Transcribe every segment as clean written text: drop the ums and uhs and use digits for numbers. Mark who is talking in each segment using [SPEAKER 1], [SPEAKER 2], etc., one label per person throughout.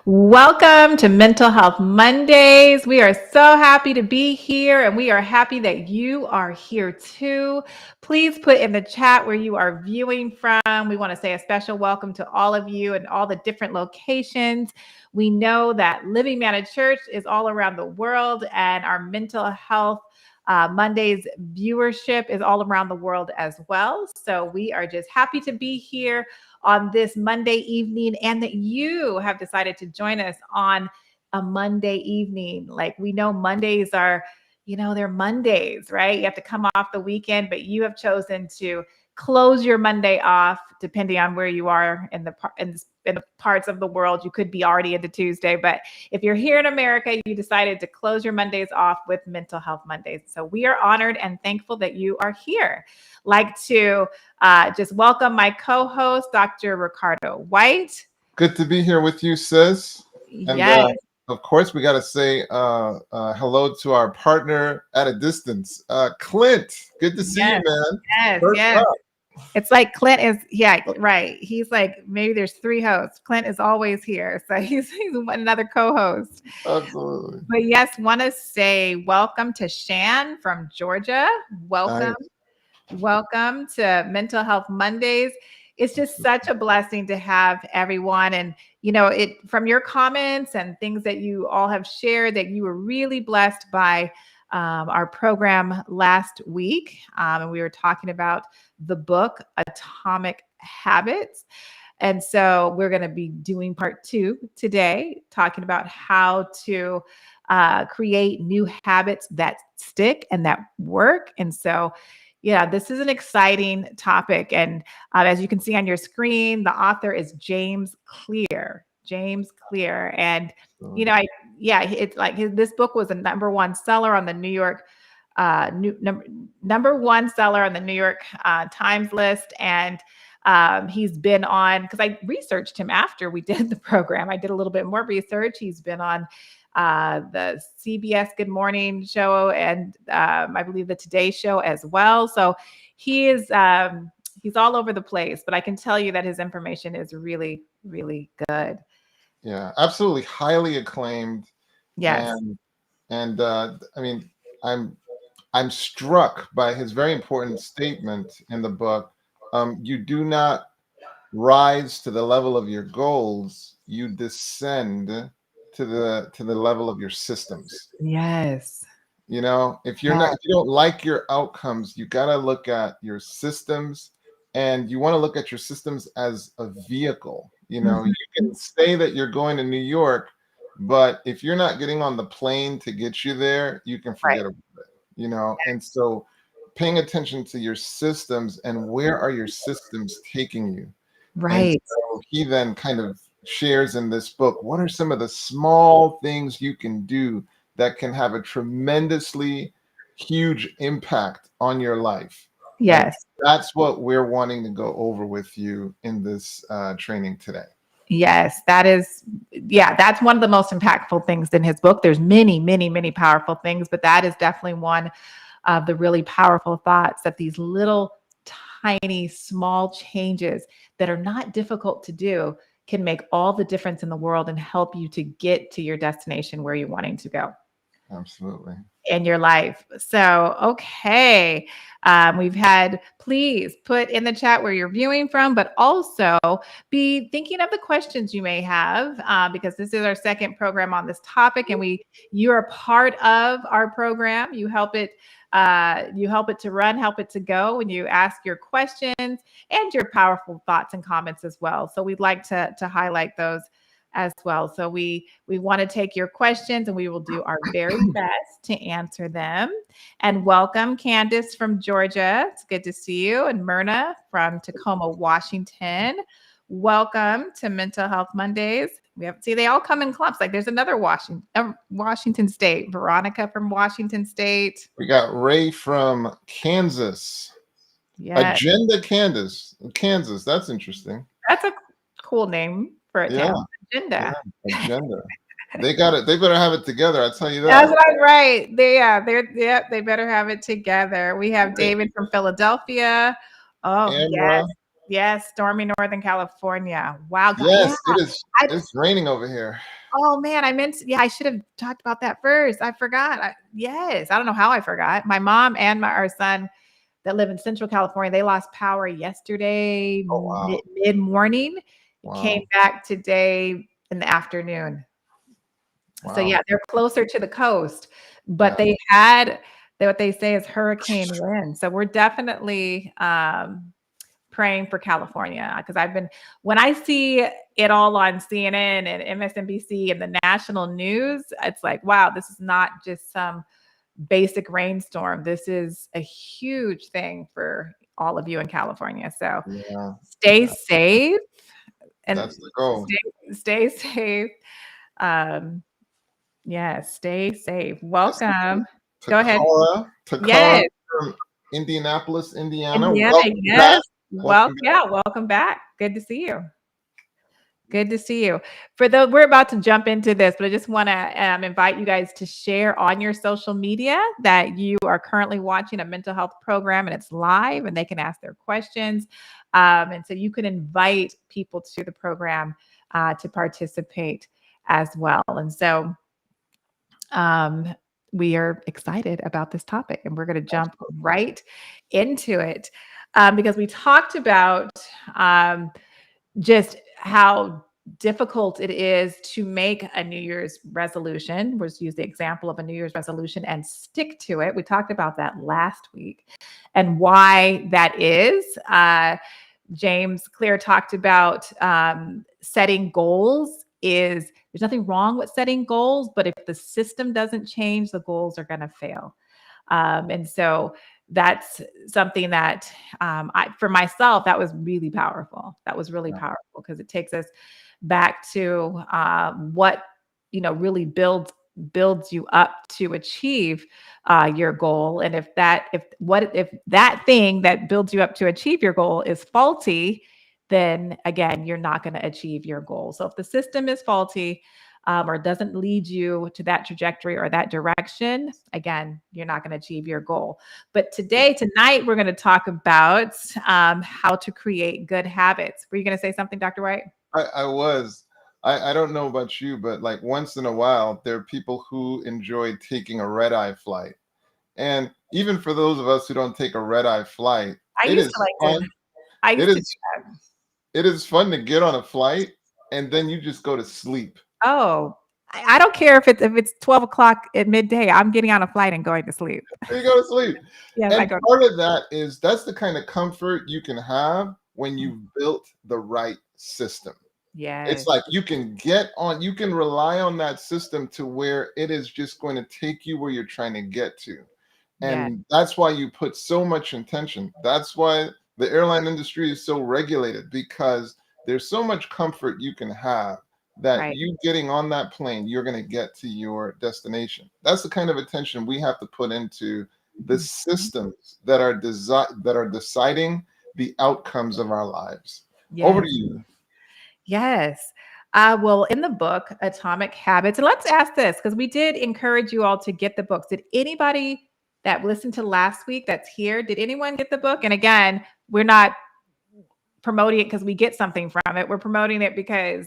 [SPEAKER 1] Welcome to Mental Health Mondays. We are so happy to be here and we are happy that you are here too. Please put in the chat where you are viewing from. We want to say a special welcome to all of you and all the different locations. We know that Living Manna Church is all around the world and our mental health Mondays viewership is all around the world as well. So we are just happy to be here on this Monday evening and that you have decided to join us on a Monday evening. Like we know Mondays are, they're Mondays, right? You have to come off the weekend, but you have chosen to close your Monday off, depending on where you are in the parts of the world. You could be already into Tuesday, but if you're here in America, you decided to close your Mondays off with Mental Health Mondays. So we are honored and thankful that you are here. Like to just welcome my co-host, Dr. Ricardo Whyte.
[SPEAKER 2] Good to be here with you, sis. And
[SPEAKER 1] Yes.
[SPEAKER 2] Of course, we got to say hello to our partner at a distance, Clint. Good to see you, man.
[SPEAKER 1] Yes.
[SPEAKER 2] First
[SPEAKER 1] Yes.
[SPEAKER 2] up.
[SPEAKER 1] It's like Clint is, yeah, right. He's like, maybe there's three hosts. Clint is always here. So he's another co-host.
[SPEAKER 2] Absolutely.
[SPEAKER 1] But yes, want to say welcome to Shan from Georgia. Welcome.
[SPEAKER 2] Nice.
[SPEAKER 1] Welcome to Mental Health Mondays. It's just such a blessing to have everyone. And, it from your comments and things that you all have shared that you were really blessed by our program last week. And we were talking about the book, Atomic Habits. And so we're going to be doing part 2 today, talking about how to create new habits that stick and that work. And so, yeah, this is an exciting topic. And as you can see on your screen, the author is James Clear. James Clear. And, it's like this book was a number one seller on the New York number one seller on the New York Times list. And he's been on, because I researched him after we did the program. I did a little bit more research. He's been on the CBS Good Morning show and I believe the Today Show as well. So he is he's all over the place, but I can tell you that his information is really, really good.
[SPEAKER 2] Yeah, absolutely, highly acclaimed.
[SPEAKER 1] Yes.
[SPEAKER 2] And I mean, I'm struck by his very important statement in the book. You do not rise to the level of your goals; you descend to the level of your systems.
[SPEAKER 1] Yes.
[SPEAKER 2] If you don't like your outcomes, you got to look at your systems, and you want to look at your systems as a vehicle. You can say that you're going to New York, but if you're not getting on the plane to get you there, you can forget about it. And so paying attention to your systems and where are your systems taking you. And so he then kind of shares in this book, what are some of the small things you can do that can have a tremendously huge impact on your life?
[SPEAKER 1] Yes.
[SPEAKER 2] And that's what we're wanting to go over with you in this training today.
[SPEAKER 1] Yes, that's one of the most impactful things in his book. There's many, many, many powerful things, but that is definitely one of the really powerful thoughts, that these little tiny small changes that are not difficult to do can make all the difference in the world and help you to get to your destination where you're wanting to go.
[SPEAKER 2] Absolutely.
[SPEAKER 1] In your life. So, okay. Please put in the chat where you're viewing from, but also be thinking of the questions you may have, because this is our second program on this topic, and you're a part of our program. You help it to run, help it to go when you ask your questions and your powerful thoughts and comments as well. So we'd like to highlight those as well. So we want to take your questions and we will do our very best to answer them. And welcome Candace from Georgia. It's good to see you. And Myrna from Tacoma, Washington. Welcome to Mental Health Mondays. They all come in clumps. Like there's another Washington State. Veronica from Washington State.
[SPEAKER 2] We got Ray from Kansas.
[SPEAKER 1] Yes.
[SPEAKER 2] Agenda Kansas. That's interesting.
[SPEAKER 1] That's a cool name for a town. Agenda.
[SPEAKER 2] Yeah, agenda. They got it. They better have it together. I tell you that.
[SPEAKER 1] That's right. They better have it together. We have David from Philadelphia. Oh,
[SPEAKER 2] Amra.
[SPEAKER 1] Yes, stormy Northern California. Wow, God, yeah.
[SPEAKER 2] Yes, it's raining over here.
[SPEAKER 1] Oh man, I should have talked about that first. I forgot. Yes, I don't know how I forgot. My mom and our son that live in Central California, they lost power yesterday
[SPEAKER 2] Oh wow.
[SPEAKER 1] mid-morning. It came
[SPEAKER 2] Wow.
[SPEAKER 1] back today in the afternoon. So
[SPEAKER 2] Wow.
[SPEAKER 1] yeah, they're closer to the coast, but
[SPEAKER 2] Yeah.
[SPEAKER 1] they had what they say is hurricane wind. So we're definitely praying for California because when I see it all on CNN and MSNBC and the national news, it's like, wow, this is not just some basic rainstorm. This is a huge thing for all of you in California. So
[SPEAKER 2] Yeah.
[SPEAKER 1] stay
[SPEAKER 2] Yeah.
[SPEAKER 1] safe and
[SPEAKER 2] That's the goal.
[SPEAKER 1] stay safe. Um, yeah, stay safe.
[SPEAKER 2] Yes.
[SPEAKER 1] Welcome. Go ahead.
[SPEAKER 2] Takara
[SPEAKER 1] Yes,
[SPEAKER 2] from Indianapolis, Indiana.
[SPEAKER 1] Indiana.
[SPEAKER 2] Welcome back.
[SPEAKER 1] Yes.
[SPEAKER 2] Welcome back.
[SPEAKER 1] Welcome back. Good to see you. Good to see you. We're about to jump into this, but I just want to invite you guys to share on your social media that you are currently watching a mental health program and it's live and they can ask their questions. And so you can invite people to the program to participate as well. And so we are excited about this topic and we're going to jump right into it because we talked about just how difficult it is to make a New Year's resolution. We'll use the example of a New Year's resolution and stick to it. We talked about that last week and why that is. James Clear talked about setting goals. There's nothing wrong with setting goals, but if the system doesn't change, the goals are going to fail. And so that's something that for myself, that was really powerful. That was really powerful because it takes us back to what, really builds you up to achieve your goal. And if that thing that builds you up to achieve your goal is faulty, then again, you're not going to achieve your goal. So if the system is faulty, or doesn't lead you to that trajectory or that direction, again, you're not going to achieve your goal. But tonight, we're going to talk about how to create good habits. Were you going to say something, Dr. Whyte?
[SPEAKER 2] I was. I don't know about you, but like once in a while, there are people who enjoy taking a red-eye flight. And even for those of us who don't take a red-eye flight,
[SPEAKER 1] I
[SPEAKER 2] it
[SPEAKER 1] used
[SPEAKER 2] is
[SPEAKER 1] to like
[SPEAKER 2] fun.
[SPEAKER 1] to. I
[SPEAKER 2] It
[SPEAKER 1] used to do
[SPEAKER 2] is
[SPEAKER 1] that.
[SPEAKER 2] it is fun to get on a flight and then you just go to sleep.
[SPEAKER 1] Oh, I don't care if it's 12 o'clock at midday. I'm getting on a flight and going to sleep.
[SPEAKER 2] You go to sleep.
[SPEAKER 1] Yes, I
[SPEAKER 2] And
[SPEAKER 1] go.
[SPEAKER 2] part of that is that's the kind of comfort you can have when you've built the right system. It's
[SPEAKER 1] Yes.
[SPEAKER 2] like you can rely on that system to where it is just going to take you where you're trying to get to.
[SPEAKER 1] Yes.
[SPEAKER 2] And that's why you put so much intention. That's why the airline industry is so regulated because there's so much comfort you can have that
[SPEAKER 1] Right.
[SPEAKER 2] you getting on that plane, you're going to get to your destination. That's the kind of attention we have to put into the systems that are deciding the outcomes of our lives. Over
[SPEAKER 1] Yes.
[SPEAKER 2] to you.
[SPEAKER 1] Yes. Well, in the book, Atomic Habits, and let's ask this because we did encourage you all to get the books. Did anybody that listened to last week that's here, did anyone get the book? And again, we're not promoting it because we get something from it. We're promoting it because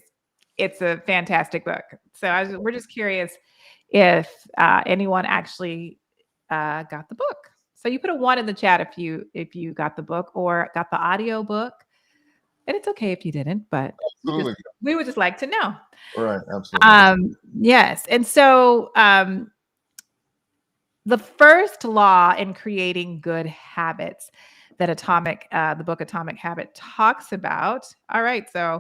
[SPEAKER 1] it's a fantastic book. So we're just curious if anyone actually got the book. So you put a 1 in the chat if you got the book or got the audio book. And it's okay if you didn't, but
[SPEAKER 2] Absolutely.
[SPEAKER 1] we would just like to know.
[SPEAKER 2] Right. Absolutely.
[SPEAKER 1] Yes. And so the first law in creating good habits that the book Atomic Habit talks about. All right. So,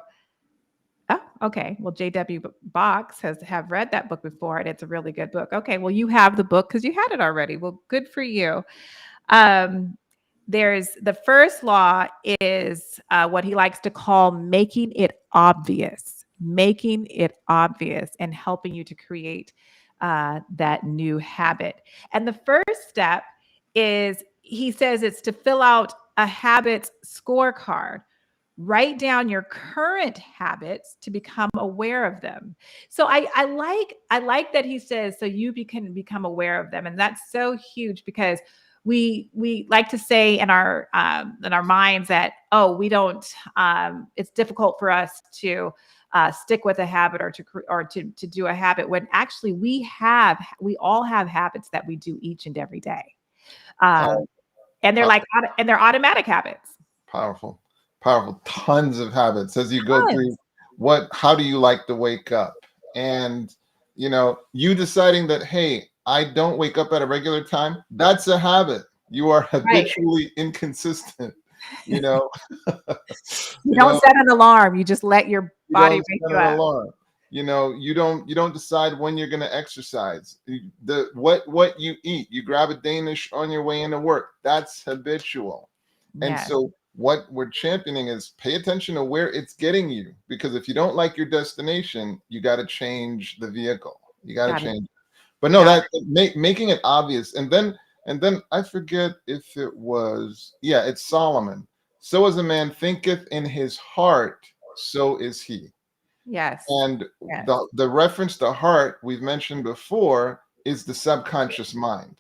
[SPEAKER 1] okay. Well, JW Box have read that book before and it's a really good book. Okay. Well, you have the book because you had it already. Well, good for you. There's the first law is what he likes to call making it obvious and helping you to create that new habit. And the first step is he says it's to fill out a habits scorecard. Write down your current habits to become aware of them. So I like that he says so you can become aware of them, and that's so huge because we like to say in our minds that, oh, we don't, it's difficult for us to stick with a habit or to do a habit, when actually we all have habits that we do each and every day.
[SPEAKER 2] Oh,
[SPEAKER 1] And they're
[SPEAKER 2] pow-
[SPEAKER 1] like, and they're automatic habits.
[SPEAKER 2] powerful, powerful. Tons of habits as you go through.
[SPEAKER 1] Tons.
[SPEAKER 2] How do you like to wake up? And you deciding that, hey, I don't wake up at a regular time. That's a habit. You are
[SPEAKER 1] Right.
[SPEAKER 2] habitually inconsistent. You know,
[SPEAKER 1] You
[SPEAKER 2] you
[SPEAKER 1] don't
[SPEAKER 2] know,
[SPEAKER 1] set an alarm. You just let your
[SPEAKER 2] you
[SPEAKER 1] body
[SPEAKER 2] don't
[SPEAKER 1] wake
[SPEAKER 2] set
[SPEAKER 1] you
[SPEAKER 2] an
[SPEAKER 1] up.
[SPEAKER 2] alarm. You don't decide when you're going to exercise. What you eat, you grab a Danish on your way into work. That's habitual. And
[SPEAKER 1] Yes.
[SPEAKER 2] so what we're championing is pay attention to where it's getting you, because if you don't like your destination, you got to change the vehicle. You got to
[SPEAKER 1] Got it.
[SPEAKER 2] change. But no,
[SPEAKER 1] Got
[SPEAKER 2] that making it obvious. And then I forget if it was, yeah, it's Solomon. So as a man thinketh in his heart, so is he.
[SPEAKER 1] Yes.
[SPEAKER 2] And
[SPEAKER 1] Yes.
[SPEAKER 2] the reference to heart we've mentioned before is the subconscious mind.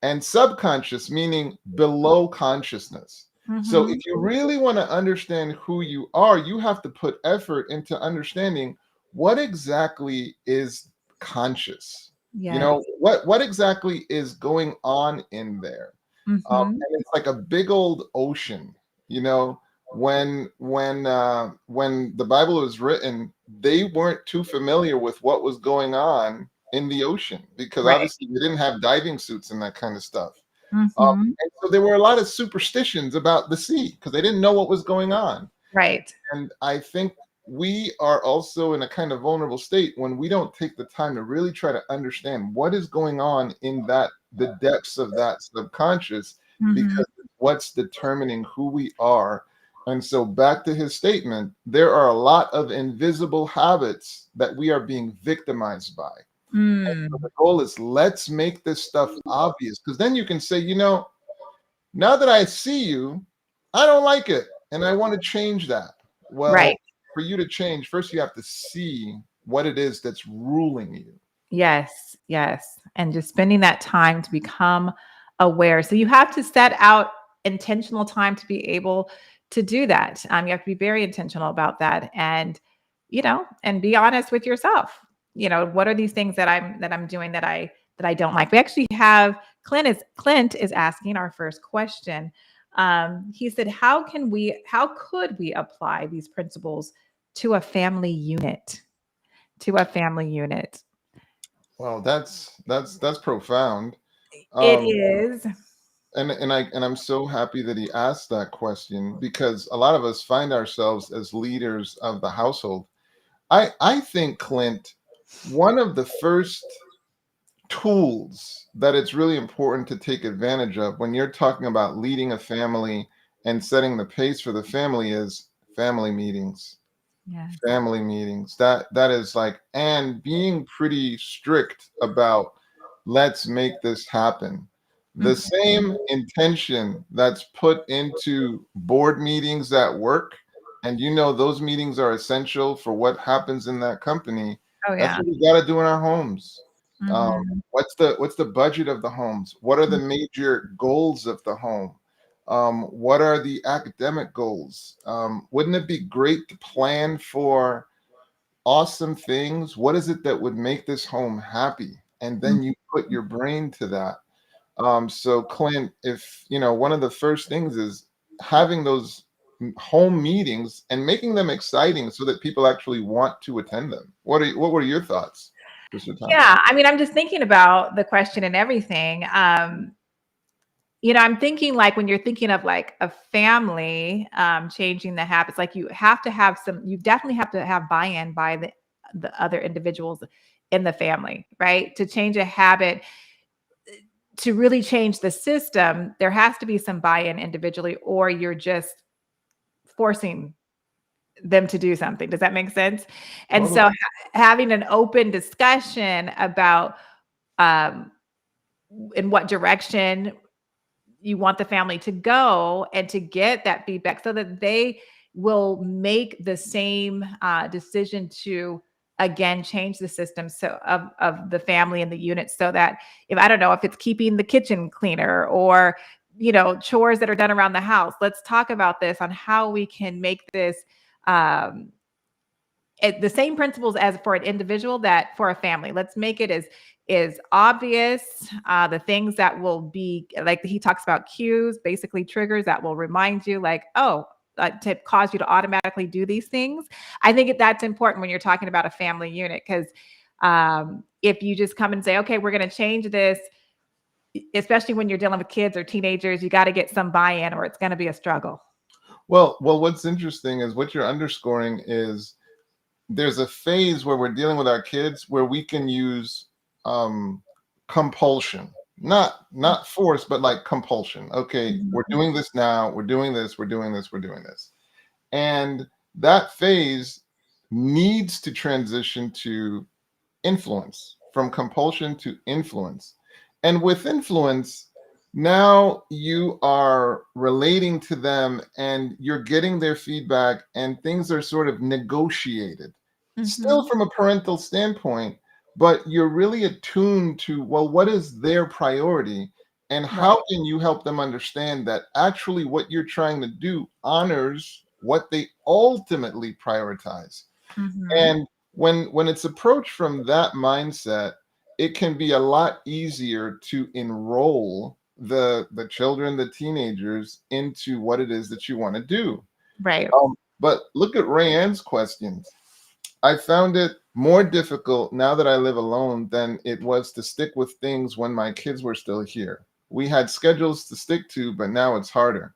[SPEAKER 2] And subconscious meaning below consciousness. So
[SPEAKER 1] Mm-hmm.
[SPEAKER 2] if you really want to understand who you are, you have to put effort into understanding what exactly is conscious.
[SPEAKER 1] Yes.
[SPEAKER 2] What exactly is going on in there.
[SPEAKER 1] Mm-hmm.
[SPEAKER 2] And it's like a big old ocean. You know, when the Bible was written, they weren't too familiar with what was going on in the ocean, because
[SPEAKER 1] Right.
[SPEAKER 2] obviously they didn't have diving suits and that kind of stuff.
[SPEAKER 1] Mm-hmm.
[SPEAKER 2] And so there were a lot of superstitions about the sea because they didn't know what was going on.
[SPEAKER 1] Right.
[SPEAKER 2] And I think we are also in a kind of vulnerable state when we don't take the time to really try to understand what is going on in the depths of that subconscious,
[SPEAKER 1] Mm-hmm.
[SPEAKER 2] because it's what's determining who we are. And so back to his statement, there are a lot of invisible habits that we are being victimized by. So
[SPEAKER 1] Mm.
[SPEAKER 2] the goal is, let's make this stuff obvious, because then you can say, now that I see you, I don't like it and I want to change that.
[SPEAKER 1] Right.
[SPEAKER 2] Well, for you to change, first you have to see what it is that's ruling you.
[SPEAKER 1] Yes. Yes. And just spending that time to become aware. So you have to set out intentional time to be able to do that. You have to be very intentional about that, and and be honest with yourself. What are these things that I'm doing that I don't like? We actually have Clint is asking our first question. He said, how could we apply these principles to a family unit? To a family unit.
[SPEAKER 2] Well, that's profound.
[SPEAKER 1] It
[SPEAKER 2] Um,
[SPEAKER 1] is.
[SPEAKER 2] and I'm so happy that he asked that question, because a lot of us find ourselves as leaders of the household. I think, Clint, one of the first tools that it's really important to take advantage of when you're talking about leading a family and setting the pace for the family is family meetings.
[SPEAKER 1] Yes.
[SPEAKER 2] Family meetings. That is like, and being pretty strict about, let's make this happen. The
[SPEAKER 1] Mhm.
[SPEAKER 2] same intention that's put into board meetings at work, and those meetings are essential for what happens in that company.
[SPEAKER 1] Oh,
[SPEAKER 2] That's
[SPEAKER 1] yeah.
[SPEAKER 2] what we got to do in our homes. um,
[SPEAKER 1] Mhm.
[SPEAKER 2] what's the budget of the homes? What are the major goals of the home? What are the academic goals? Wouldn't it be great to plan for awesome things? What is it that would make this home happy? And
[SPEAKER 1] Mhm.
[SPEAKER 2] then you put your brain to that. So Clint, if one of the first things is having those home meetings and making them exciting so that people actually want to attend them. What were your thoughts, Mr. Thompson?
[SPEAKER 1] Yeah, I mean, I'm just thinking about the question and everything. I'm thinking, like, when you're thinking of like a family, changing the habits, like you definitely have to have buy-in by the other individuals in the family, right? To change a habit, to really change the system, there has to be some buy-in individually, or you're just forcing them to do something. Does that make sense? And
[SPEAKER 2] Totally.
[SPEAKER 1] so having an open discussion about um, in what direction you want the family to go, and to get that feedback so that they will make the same decision to again, change the system so of the family and the unit, so that if, I don't know, if it's keeping the kitchen cleaner or, chores that are done around the house, let's talk about this on how we can make this um, the same principles as for an individual that for a family. Let's make it as obvious, the things that will be, like he talks about, cues, basically triggers that will remind you, like, oh, to cause you to automatically do these things. I think that's important when you're talking about a family unit, because if you just come and say, okay, we're going to change this, especially when you're dealing with kids or teenagers, you got to get some buy-in or it's going to be a struggle.
[SPEAKER 2] Well, what's interesting is what you're underscoring is there's a phase where we're dealing with our kids where we can use compulsion, not force, but like compulsion. Okay, we're doing this now, we're doing this, we're doing this, we're doing this. And that phase needs to transition to influence, from compulsion to influence. And with influence, now you are relating to them and you're getting their feedback, and things are sort of negotiated, still from a parental standpoint, but you're really attuned to, well, what is their priority? And how can you help them understand that actually what you're trying to do honors what they ultimately prioritize? And when it's approached from that mindset, it can be a lot easier to enroll the children, the teenagers, into what it is that you want to do.
[SPEAKER 1] Right.
[SPEAKER 2] But look at Rayanne's questions. I found it more difficult now that I live alone than it was to stick with things when my kids were still here. We had schedules to stick to, but now it's harder.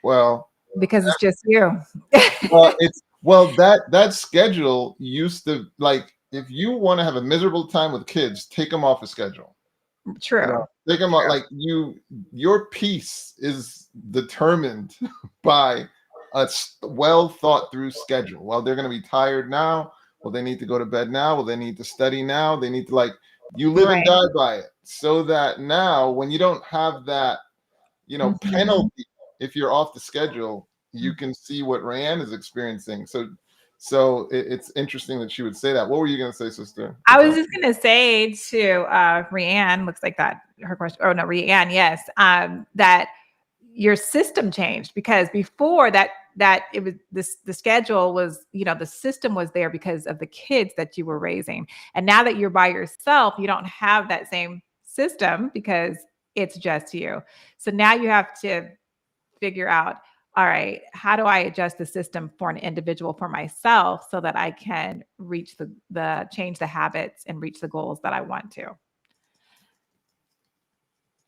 [SPEAKER 2] Well,
[SPEAKER 1] Because it's just you.
[SPEAKER 2] that schedule used to, like, if you want to have a miserable time with kids, take them off a schedule.
[SPEAKER 1] True.
[SPEAKER 2] Take them out. Like, your peace is determined by a well thought through schedule. Well, they're going to be tired now. Well, they need to go to bed now. Well, they need to study now. They need to, like, you live and die by it, so that now when you don't have that, penalty, if you're off the schedule, you can see what Rayanne is experiencing. So it's interesting that she would say that. What were you going to say, sister?
[SPEAKER 1] I was just going to say to Rianne, looks like that her question. Oh no, Rianne, yes, that your system changed, because before that it was the schedule was, the system was there because of the kids that you were raising, and now that you're by yourself, you don't have that same system because it's just you. So now you have to figure out, all right, how do I adjust the system for an individual, for myself, so that I can reach the change the habits and reach the goals that I want to.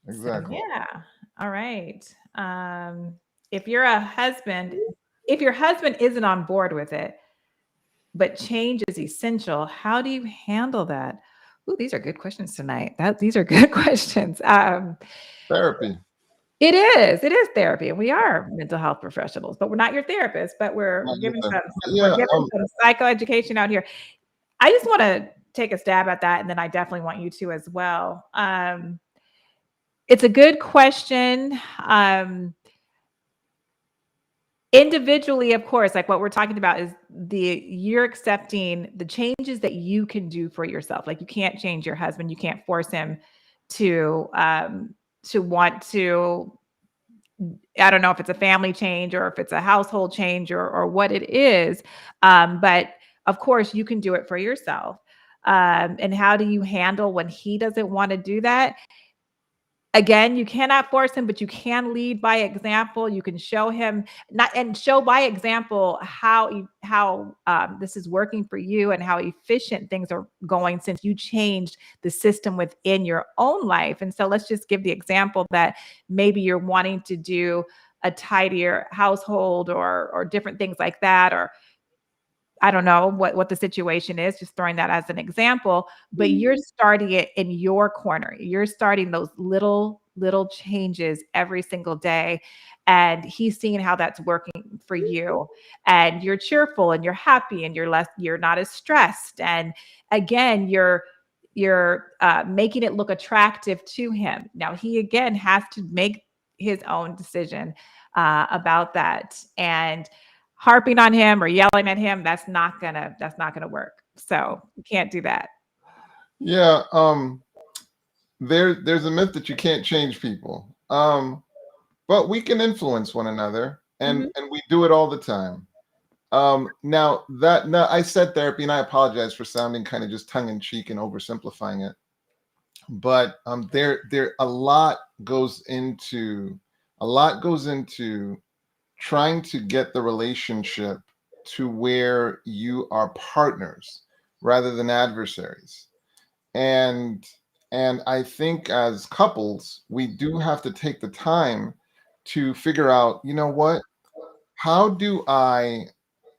[SPEAKER 2] Exactly.
[SPEAKER 1] So, yeah. All right. If you're a husband, if your husband isn't on board with it, but change is essential, how do you handle that? Ooh, these are good questions tonight. These are good questions.
[SPEAKER 2] Therapy.
[SPEAKER 1] It is therapy, and we are mental health professionals, but we're not your therapist. But we're giving some psychoeducation out here. I just want to take a stab at that, and then I definitely want you to as well. It's a good question. Individually, of course, like what we're talking about is you're accepting the changes that you can do for yourself. Like, you can't change your husband. You can't force him to want to, I don't know if it's a family change or if it's a household change or what it is. But of course you can do it for yourself. And how do you handle when he doesn't want to do that? Again, you cannot force him, but you can lead by example. You can show him show by example how this is working for you and how efficient things are going since you changed the system within your own life. And so let's just give the example that maybe you're wanting to do a tidier household or different things like that, or I don't know what the situation is, just throwing that as an example, but you're starting it in your corner. You're starting those little changes every single day. And he's seeing how that's working for you. And you're cheerful and you're happy and you're not as stressed. And again, you're making it look attractive to him. Now, he again has to make his own decision about that. And harping on him or yelling at him, that's not gonna work. So you can't do that.
[SPEAKER 2] Yeah. There's a myth that you can't change people. But we can influence one another, and
[SPEAKER 1] Mhm.
[SPEAKER 2] we do it all the time. Now I said therapy, and I apologize for sounding kind of just tongue in cheek and oversimplifying it. But there goes into a lot goes into trying to get the relationship to where you are partners rather than adversaries. And I think as couples, we do have to take the time to figure out, you know what? How do I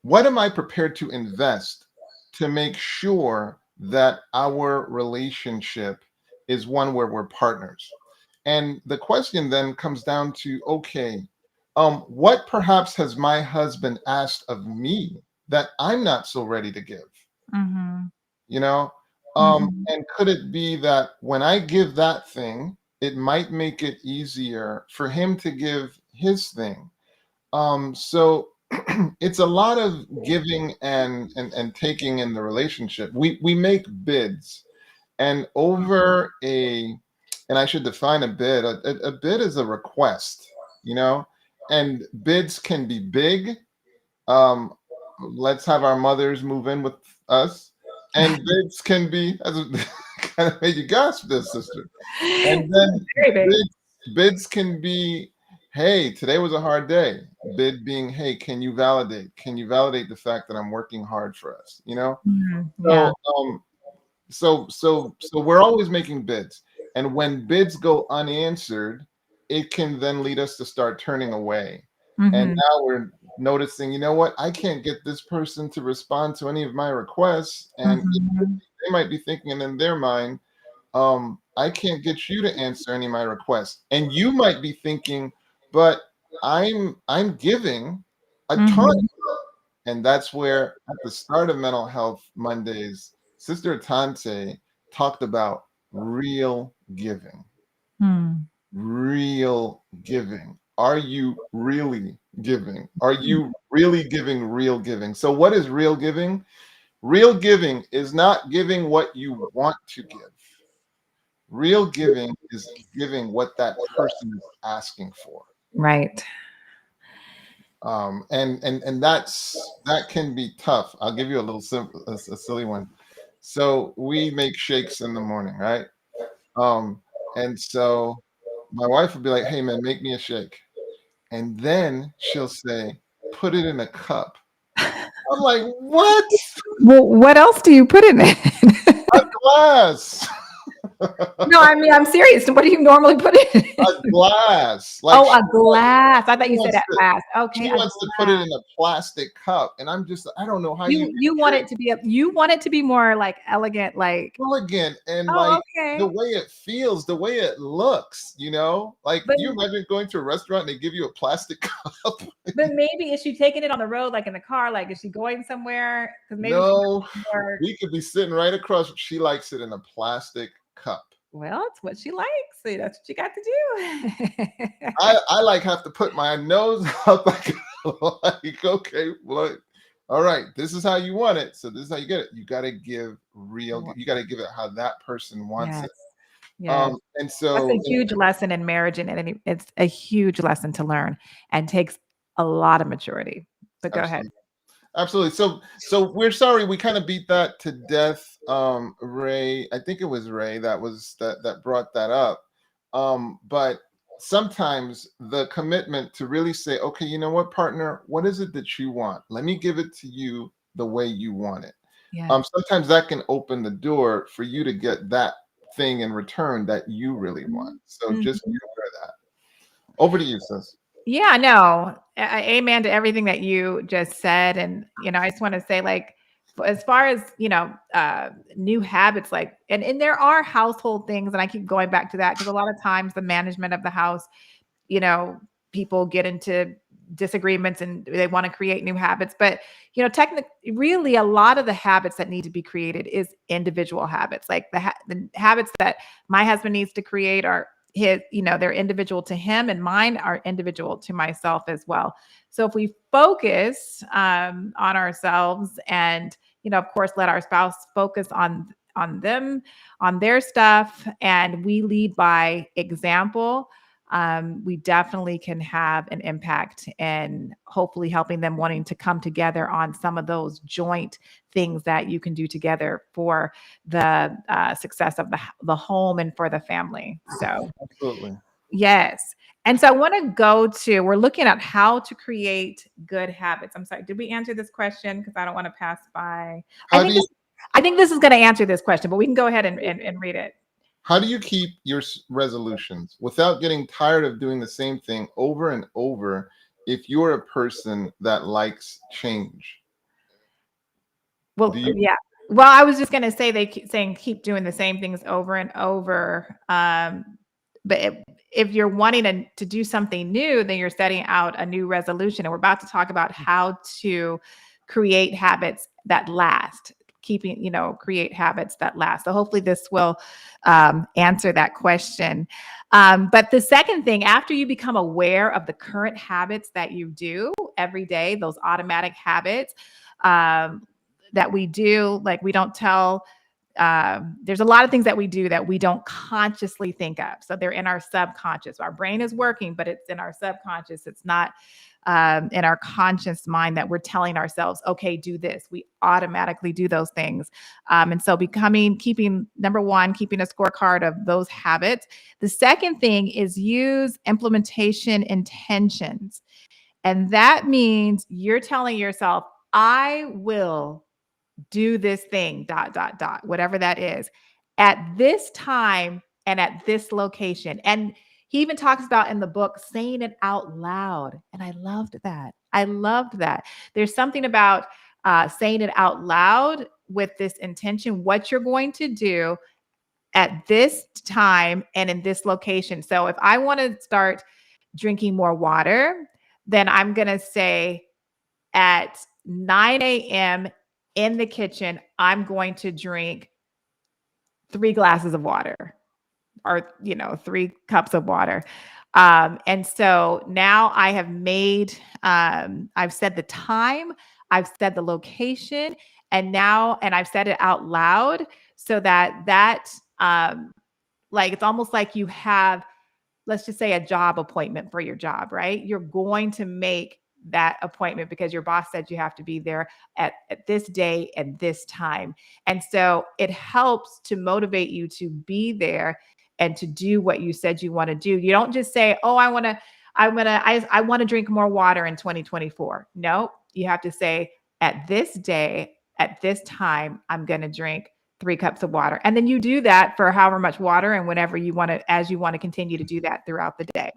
[SPEAKER 2] what am I prepared to invest to make sure that our relationship is one where we're partners? And the question then comes down to, okay, what perhaps has my husband asked of me that I'm not so ready to give?
[SPEAKER 1] Mhm.
[SPEAKER 2] You know?
[SPEAKER 1] Mhm.
[SPEAKER 2] And could it be that when I give that thing, it might make it easier for him to give his thing? So it's a lot of giving and taking in the relationship. We make bids, and over a and I should define a bid. A bid is a request, you know, and bids can be big. Um, let's have our mothers move in with us, and bids can be as a, kind of made you gasp, this sister. And then
[SPEAKER 1] Very big.
[SPEAKER 2] bids can be, hey, today was a hard day. Bid being, hey, can you validate? Can you validate the fact that I'm working hard for us? You know?
[SPEAKER 1] Mhm. Yeah.
[SPEAKER 2] So so we're always making bids. And when bids go unanswered, it can then lead us to start turning away. And
[SPEAKER 1] Mhm.
[SPEAKER 2] now we're noticing, you know what? I can't get this person to respond to any of my requests. And
[SPEAKER 1] Mhm.
[SPEAKER 2] they might be thinking in their mind, I can't get you to answer any of my requests. And you might be thinking, but I'm giving a ton.
[SPEAKER 1] Mhm.
[SPEAKER 2] And that's where at the start of Mental Health Mondays, Sister Atonte talked about real giving.
[SPEAKER 1] Hmm.
[SPEAKER 2] Real giving. Are you really giving? Are you really giving real giving? So what is real giving? Real giving is not giving what you want to give. Real giving is giving what that person is asking for.
[SPEAKER 1] Right.
[SPEAKER 2] And that can be tough. I'll give you a little simple, a silly one. So we make shakes in the morning, right? Um, and so my wife would be like, "Hey man, make me a shake," and then she'll say, "Put it in a cup." I'm like, "What?
[SPEAKER 1] Well, what else do you put in it?
[SPEAKER 2] A glass,
[SPEAKER 1] No, I mean, I'm serious. What do you normally put in
[SPEAKER 2] a
[SPEAKER 1] it?
[SPEAKER 2] glass." Like
[SPEAKER 1] Oh, a glass. I thought you said
[SPEAKER 2] wants
[SPEAKER 1] at
[SPEAKER 2] to
[SPEAKER 1] last. Okay,
[SPEAKER 2] she
[SPEAKER 1] a
[SPEAKER 2] wants to put it
[SPEAKER 1] glass.
[SPEAKER 2] in a plastic cup, and I'm just I don't know how you
[SPEAKER 1] You want
[SPEAKER 2] drink
[SPEAKER 1] it to be you want it to be more, like, elegant, like,
[SPEAKER 2] elegant and
[SPEAKER 1] "Oh,
[SPEAKER 2] like the
[SPEAKER 1] okay."
[SPEAKER 2] way it feels, the way it looks, you know? Like,
[SPEAKER 1] But
[SPEAKER 2] do you imagine going to a restaurant and they give you a plastic cup?
[SPEAKER 1] maybe is she taking it on the road, like, in the car? Like, is she going somewhere? Because maybe she
[SPEAKER 2] No,
[SPEAKER 1] has more.
[SPEAKER 2] we could be sitting right across. She likes it in a plastic cup.
[SPEAKER 1] Well, it's what she likes. See, that's what you got to do.
[SPEAKER 2] I like have to put my nose up like okay, well, all right, this is how you want it, so this is how you get it. You got to give real.
[SPEAKER 1] Wha
[SPEAKER 2] You got to give it how that person wants
[SPEAKER 1] Yes,
[SPEAKER 2] it.
[SPEAKER 1] yes.
[SPEAKER 2] And
[SPEAKER 1] That's a
[SPEAKER 2] so
[SPEAKER 1] huge lesson in marriage, and it's a huge lesson to learn and takes a lot of maturity. But go ahead.
[SPEAKER 2] absolutely. Absolutely. So we're sorry we kind of beat that to death. Ray, I think it was Ray that brought that up. But sometimes the commitment to really say, okay, you know what, partner, what is it that you want? Let me give it to you the way you want it.
[SPEAKER 1] Yes.
[SPEAKER 2] Sometimes that can open the door for you to get that thing in return that you really want.
[SPEAKER 1] Mhm.
[SPEAKER 2] So just be
[SPEAKER 1] Mhm.
[SPEAKER 2] aware of that. Over to you, sis.
[SPEAKER 1] Yeah, no. Amen to everything that you just said, and, I just wanna say, like, as far as, new habits, like and there are household things, and I keep going back to that because a lot of times the management of the house, you know, people get into disagreements and they want to create new habits. But, really a lot of the habits that need to be created is individual habits. Like the habits that my husband needs to create are his, they're individual to him and mine are individual to myself as well. So if we focus on ourselves and of course, let our spouse focus on them, on their stuff, and we lead by example. We definitely can have an impact and hopefully helping them wanting to come together on some of those joint things that you can do together for the success of the home and for the family. So,
[SPEAKER 2] Absolutely.
[SPEAKER 1] yes. And so I want to go to, we're looking at how to create good habits. I'm sorry, did we answer this question? Because I don't want to pass by. I
[SPEAKER 2] How do
[SPEAKER 1] think
[SPEAKER 2] you
[SPEAKER 1] this, I think this is going to answer this question, but we can go ahead and read it.
[SPEAKER 2] how do you keep your resolutions without getting tired of doing the same thing over and over if you're a person that likes change? Do
[SPEAKER 1] Well,
[SPEAKER 2] you
[SPEAKER 1] yeah. Well, I was just going to say they keep saying keep doing the same things over and over. But if you're wanting to do something new, then you're setting out a new resolution. And we're about to talk about how to create habits that last, create habits that last. So hopefully this will answer that question. But the second thing, after you become aware of the current habits that you do every day, those automatic habits, um, that we do, like we don't tell, there's a lot of things that we do that we don't consciously think of. So they're in our subconscious. Our brain is working, but it's in our subconscious. It's not in our conscious mind that we're telling ourselves, okay, do this. We automatically do those things. And so keeping number one, keeping a scorecard of those habits. The second thing is use implementation intentions. And that means you're telling yourself, I will do this thing, dot, dot, dot, whatever that is, at this time and at this location. And he even talks about in the book saying it out loud. And I loved that. I loved that. There's something about saying it out loud with this intention, what you're going to do at this time and in this location. So if I want to start drinking more water, then I'm going to say, at 9 a.m. in the kitchen, I'm going to drink 3 glasses of water or, 3 cups of water. And so now I have I've said the time, I've said the location, and I've said it out loud so that, like, it's almost like you have, let's just say, a job appointment for your job, right? You're going to make that appointment because your boss said you have to be there at this day and this time. And so it helps to motivate you to be there and to do what you said you want to do. You don't just say, oh, I want to drink more water in 2024. No, you have to say, at this day, at this time, I'm going to drink 3 cups of water. And then you do that for however much water and whenever you want to, as you want to continue to do that throughout the day.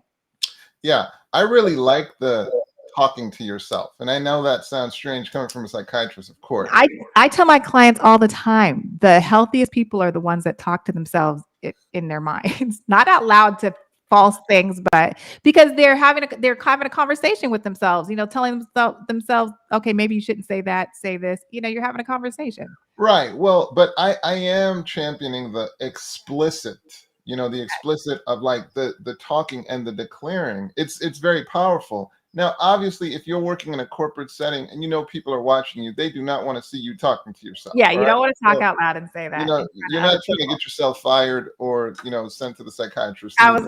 [SPEAKER 2] Yeah, I really like the talking to yourself. And I know that sounds strange coming from a psychiatrist, of course.
[SPEAKER 1] I tell my clients all the time, the healthiest people are the ones that talk to themselves in their minds, not out loud to false things, but because they're having a conversation with themselves, telling themselves, okay, maybe you shouldn't say that, say this, you're having a conversation.
[SPEAKER 2] Right. Well, but I am championing the explicit, the explicit of like the talking and the declaring. It's very powerful. Now, obviously, if you're working in a corporate setting and people are watching you, they do not want to see you talking to yourself.
[SPEAKER 1] Yeah, you don't want to talk out loud and say that.
[SPEAKER 2] You're not trying to get yourself fired or sent to the psychiatrist.
[SPEAKER 1] I was,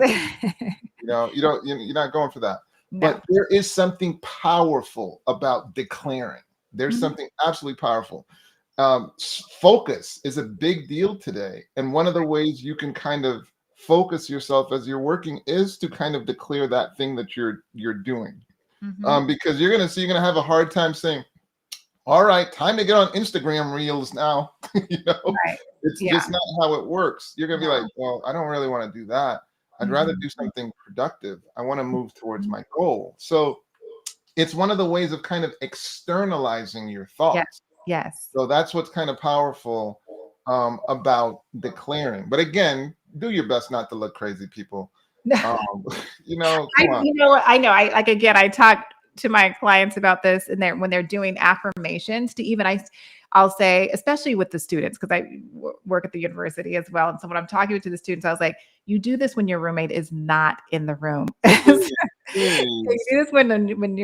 [SPEAKER 2] you're not going for that.
[SPEAKER 1] no.
[SPEAKER 2] But there is something powerful about declaring. There's something absolutely powerful. Focus is a big deal today, and one of the ways you can kind of focus yourself as you're working is to kind of declare that thing that you're doing. Because you're gonna have a hard time saying, all right, time to get on Instagram reels now.
[SPEAKER 1] Right.
[SPEAKER 2] It's just not how it works. You're gonna be like, well, I don't really want to do that. I'd rather do something productive. I want to move towards my goal. So it's one of the ways of kind of externalizing your thoughts.
[SPEAKER 1] Yes.
[SPEAKER 2] So that's what's kind of powerful about declaring. But again, do your best not to look crazy, people. Come on.
[SPEAKER 1] I know. I talk to my clients about this, and when they're doing affirmations. I'll say, especially with the students, because I work at the university as well. And so when I'm talking to the students, I was like, you do this when your roommate is not in the room. You
[SPEAKER 2] Please.
[SPEAKER 1] do this when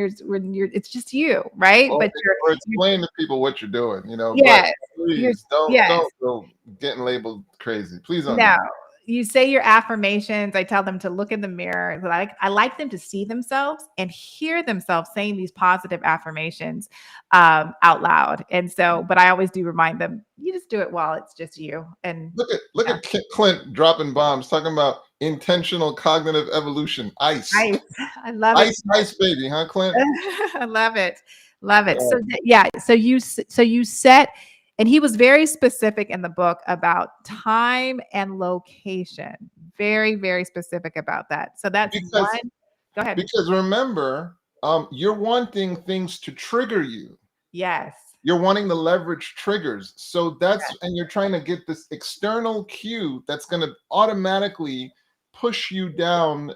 [SPEAKER 1] you're it's just you, right? But
[SPEAKER 2] Or
[SPEAKER 1] you're
[SPEAKER 2] explain to people what you're doing, but
[SPEAKER 1] yes, you're
[SPEAKER 2] please don't
[SPEAKER 1] yes.
[SPEAKER 2] don't go getting labeled crazy. Please don't do
[SPEAKER 1] No,
[SPEAKER 2] that.
[SPEAKER 1] you say your affirmations. I tell them to look in the mirror. I like them to see themselves and hear themselves saying these positive affirmations out loud. And so, but I always do remind them, you just do it while it's just you. And
[SPEAKER 2] Look
[SPEAKER 1] yeah,
[SPEAKER 2] at Clint dropping bombs, talking about intentional cognitive evolution. ICE.
[SPEAKER 1] nice. I love it.
[SPEAKER 2] ICE, ICE, baby, huh, Clint?
[SPEAKER 1] I love it. Love it. So
[SPEAKER 2] Yeah.
[SPEAKER 1] yeah, so you set and he was very specific in the book about time and location. Very, very specific about that. So that's one.
[SPEAKER 2] Because
[SPEAKER 1] Go ahead.
[SPEAKER 2] because remember, you're wanting things to trigger you.
[SPEAKER 1] Yes.
[SPEAKER 2] You're wanting to leverage triggers. So
[SPEAKER 1] Yes.
[SPEAKER 2] and you're trying to get this external cue that's going to automatically push you down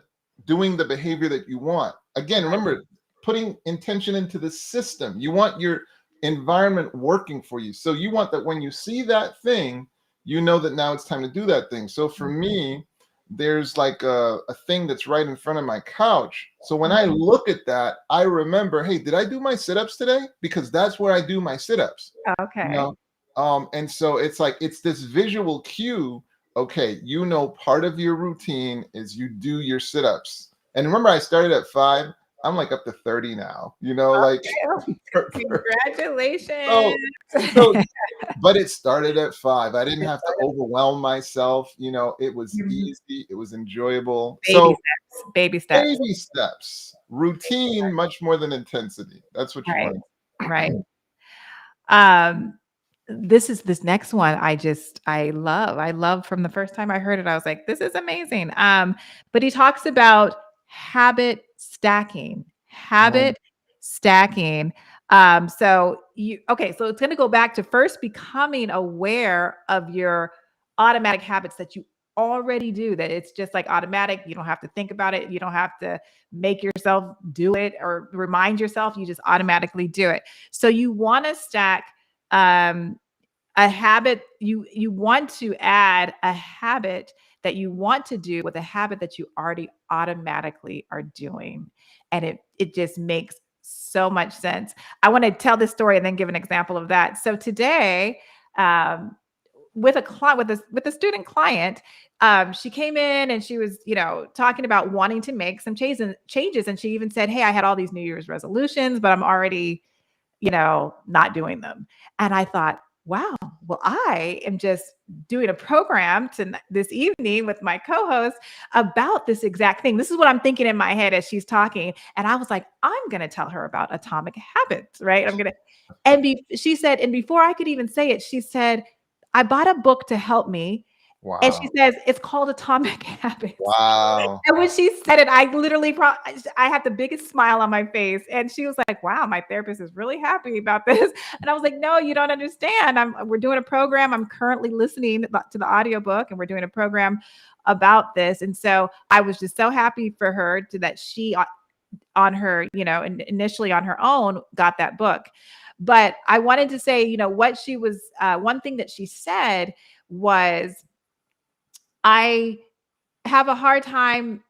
[SPEAKER 2] doing the behavior that you want. Again, remember, putting intention into the system. You want your environment working for you. So you want that when you see that thing, you know that now it's time to do that thing. So for me, there's like a thing that's right in front of my couch. So when I look at that, I remember, hey, did I do my sit-ups today? Because that's where I do my sit-ups. You
[SPEAKER 1] Okay.
[SPEAKER 2] know, and so it's like it's this visual cue. Okay, part of your routine is you do your sit-ups. And remember, I started at 5. I'm like up to 30 now. Like
[SPEAKER 1] Congratulations.
[SPEAKER 2] so so but it started at 5. I didn't have to overwhelm myself. It was
[SPEAKER 1] Mhm.
[SPEAKER 2] easy. It was enjoyable.
[SPEAKER 1] Baby
[SPEAKER 2] So
[SPEAKER 1] steps. Baby steps.
[SPEAKER 2] baby steps, routine, much more than intensity. That's what you
[SPEAKER 1] Right.
[SPEAKER 2] want.
[SPEAKER 1] Right. Um, this next one I love. I love from the first time I heard it, I was like, this is amazing. But he talks about habit stacking.
[SPEAKER 2] Mhm.
[SPEAKER 1] Habit stacking. So it's gonna go back to first becoming aware of your automatic habits that you already do, that it's just like automatic. You don't have to think about it. You don't have to make yourself do it or remind yourself. You just automatically do it. So you want to stack um, a habit. You want to add a habit that you want to do with a habit that you already automatically are doing, and it just makes so much sense. I want to tell this story and then give an example of that. So today, um, with a client, with a student client, she came in and she was, talking about wanting to make some changes, and she even said, "Hey, I had all these New Year's resolutions, but I'm already, not doing them." And I thought, wow, well, I am just doing a program this evening with my co-host about this exact thing. This is what I'm thinking in my head as she's talking. And I was like, I'm going to tell her about atomic habits, right? She said, and before I could even say it, she said, I bought a book to help me. And she
[SPEAKER 2] Wow.
[SPEAKER 1] says, it's called Atomic Habits.
[SPEAKER 2] Wow.
[SPEAKER 1] And when she said it, I literally, I had the biggest smile on my face. And she was like, wow, my therapist is really happy about this. And I was like, no, you don't understand. We're doing a program. I'm currently listening to the audiobook, and we're doing a program about this. And so I was just so happy for her that she on her, initially on her own, got that book. But I wanted to say, what she was, one thing that she said was, I have a hard time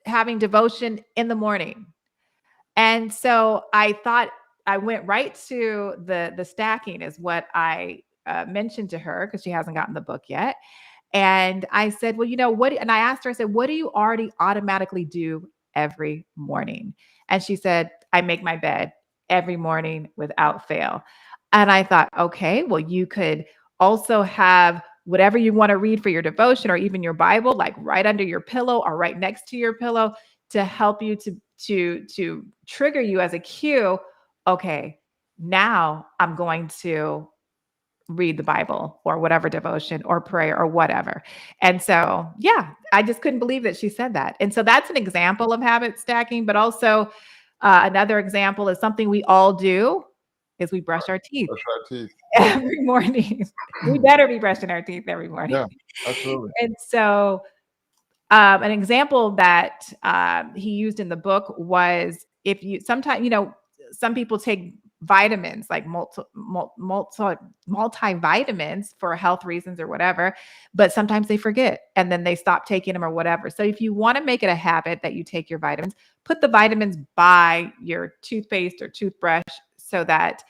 [SPEAKER 1] having devotion in the morning. And so I thought I went right to the stacking is what I mentioned to her because she hasn't gotten the book yet. And I said, well, what? And I asked her, I said, what do you already automatically do every morning? And she said, I make my bed every morning without fail. And I thought, okay, well, you could also have whatever you want to read for your devotion or even your Bible, like right under your pillow or right next to your pillow to help you to trigger you as a cue. Okay, now I'm going to read the Bible or whatever devotion or prayer or whatever. And so, yeah, I just couldn't believe that she said that. And so that's an example of habit stacking, but also another example is something we all do is we brush our teeth
[SPEAKER 2] Brush our teeth. Yeah.
[SPEAKER 1] every morning. We better be brushing our teeth every morning.
[SPEAKER 2] Yeah, absolutely.
[SPEAKER 1] And so an example that he used in the book was if you sometimes, some people take vitamins, like multivitamins for health reasons or whatever, but sometimes they forget and then they stop taking them or whatever. So if you want to make it a habit that you take your vitamins, put the vitamins by your toothpaste or toothbrush so that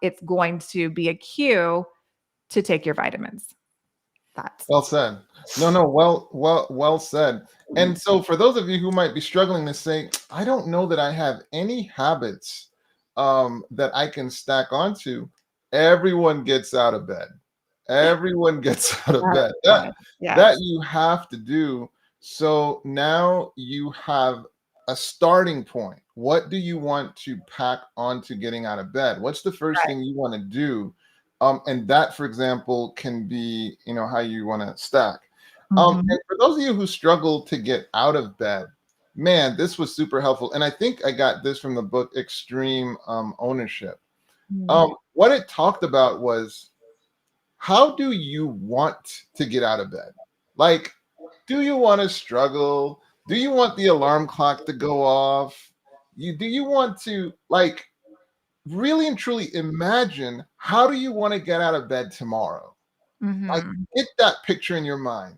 [SPEAKER 1] it's going to be a cue to take your vitamins. Thoughts?
[SPEAKER 2] Well said. No, well said. And so for those of you who might be struggling to say, I don't know that I have any habits that I can stack onto, everyone gets out of bed. Everyone gets out of bed. That you have to do. So now you have a starting point. What do you want to pack onto getting out of bed? What's the first thing you want to do? And that, for example, can be, how you want to stack. And for those of you who struggle to get out of bed, man, this was super helpful. And I think I got this from the book Extreme Ownership. What it talked about was, how do you want to get out of bed? Like, do you want to struggle? Do you want the alarm clock to go off? Do you want to, like, really and truly imagine, how do you want to get out of bed tomorrow? Like, get that picture in your mind.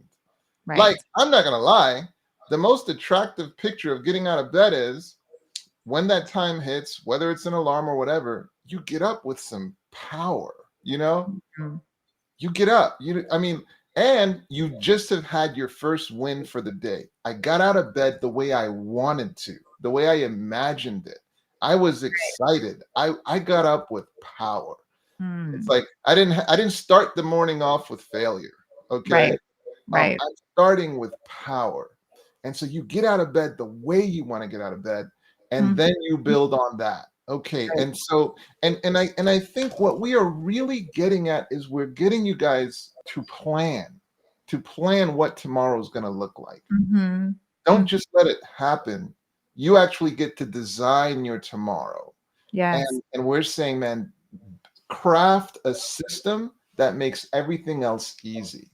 [SPEAKER 1] Right.
[SPEAKER 2] Like, I'm not gonna lie, the most attractive picture of getting out of bed is when that time hits, whether it's an alarm or whatever, you get up with some power, you get up, and you just have had your first win for the day. I got out of bed the way I wanted to, the way I imagined it. I was excited. I got up with power. It's like I didn't start the morning off with failure. Okay.
[SPEAKER 1] Right.
[SPEAKER 2] I'm starting with power. And so you get out of bed the way you want to get out of bed, and then you build on that. Okay.
[SPEAKER 1] Right.
[SPEAKER 2] And so and I think what we are really getting at is we're getting you guys to plan what tomorrow is going to look like. Don't just let it happen. You actually get to design your tomorrow.
[SPEAKER 1] Yes.
[SPEAKER 2] And we're saying, man, craft a system that makes everything else easy.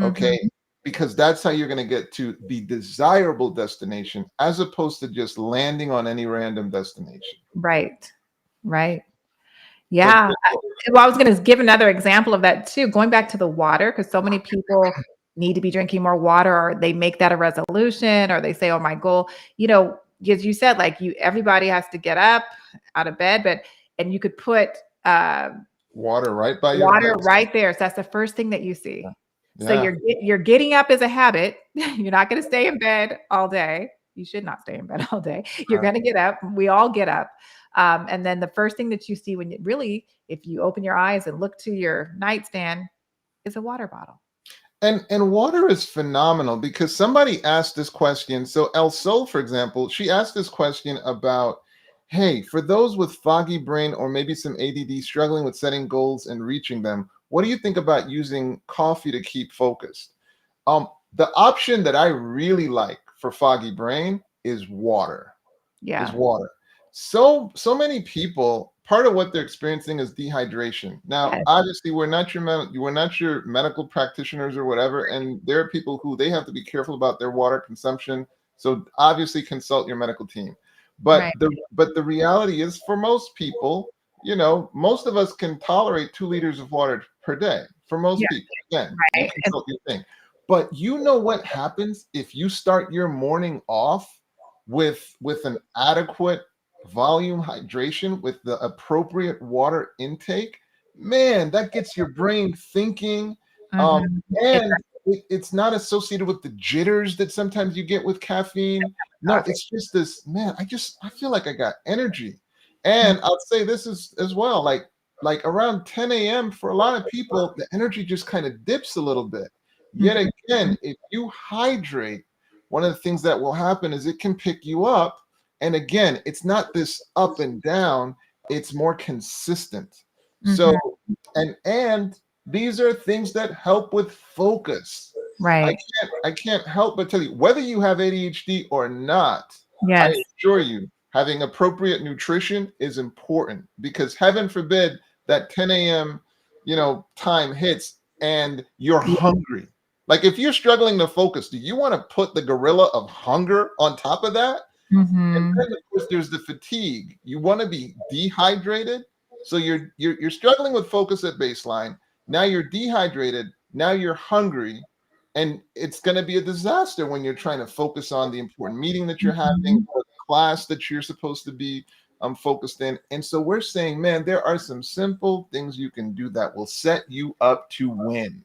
[SPEAKER 2] Okay. Because that's how you're going to get to the desirable destination, as opposed to just landing on any random destination.
[SPEAKER 1] Right. Yeah. I was going to give another example of that too, going back to the water, because so many people need to be drinking more water, or they make that a resolution, or they say, oh, my goal, as you said, like everybody has to get up out of bed, and you could put
[SPEAKER 2] water right by
[SPEAKER 1] your right there. So that's the first thing that you see. Yeah. So you're getting up as a habit. You're not going to stay in bed all day. You should not stay in bed all day. You're going to get up. We all get up. And then the first thing that you see if you open your eyes and look to your nightstand, is a water bottle.
[SPEAKER 2] And water is phenomenal, because somebody asked this question. So El Sol, for example, she asked this question about, hey, for those with foggy brain or maybe some ADD struggling with setting goals and reaching them, what do you think about using coffee to keep focused? The option that I really like for foggy brain is water.
[SPEAKER 1] Yeah.
[SPEAKER 2] Is water. So many people, part of what they're experiencing is dehydration. Now, obviously, we're not your medical practitioners or whatever, and there are people who they have to be careful about their water consumption. So obviously, consult your medical team. But the reality is, for most people, most of us can tolerate 2 liters of water per day. For most people, again, you consult your thing. But what happens if you start your morning off with an adequate volume hydration, with the appropriate water intake? Man, that gets your brain thinking. And it's not associated with the jitters that sometimes you get with caffeine. No, it's just this, man, I feel like I got energy. And I'll say this as well, like around 10 a.m. for a lot of people, the energy just kind of dips a little bit. Yet again, if you hydrate, one of the things that will happen is it can pick you up. And again, it's not this up and down, it's more consistent. So, and these are things that help with focus.
[SPEAKER 1] Right.
[SPEAKER 2] I can't help but tell you, whether you have ADHD or not,
[SPEAKER 1] yes.
[SPEAKER 2] I assure you, having appropriate nutrition is important, because heaven forbid that 10 a.m. time hits and you're hungry. Like, if you're struggling to focus, do you want to put the gorilla of hunger on top of that? And
[SPEAKER 1] Mm-hmm.
[SPEAKER 2] then of course there's the fatigue. You want to be dehydrated. So you're struggling with focus at baseline. Now you're dehydrated. Now you're hungry. And it's going to be a disaster when you're trying to focus on the important meeting that you're having,
[SPEAKER 1] Mm-hmm.
[SPEAKER 2] or the class that you're supposed to be focused in. And so we're saying, man, there are some simple things you can do that will set you up to win.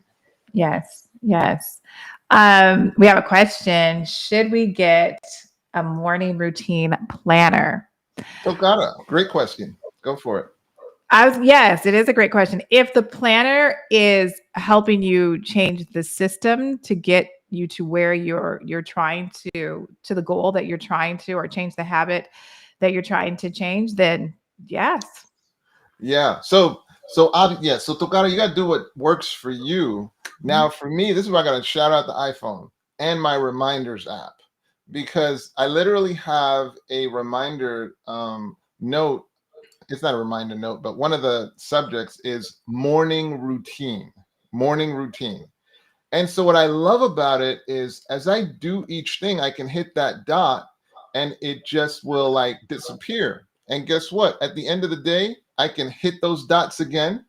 [SPEAKER 1] Yes, yes. We have a question. Should we get a morning routine planner?
[SPEAKER 2] Tokara, great question. Go for it.
[SPEAKER 1] Yes, it is a great question. If the planner is helping you change the system to get you to where you're trying to the goal that you're trying to, or change the habit that you're trying to change, then yes.
[SPEAKER 2] Yeah. Yeah. So Tokara, you got to do what works for you. Now, for me, this is where I got to shout out the iPhone and my reminders app, because I literally have a reminder note. It's not a reminder note, but one of the subjects is morning routine. Morning routine. And so what I love about it is as I do each thing, I can hit that dot and it just will like disappear. And guess what? At the end of the day, I can hit those dots again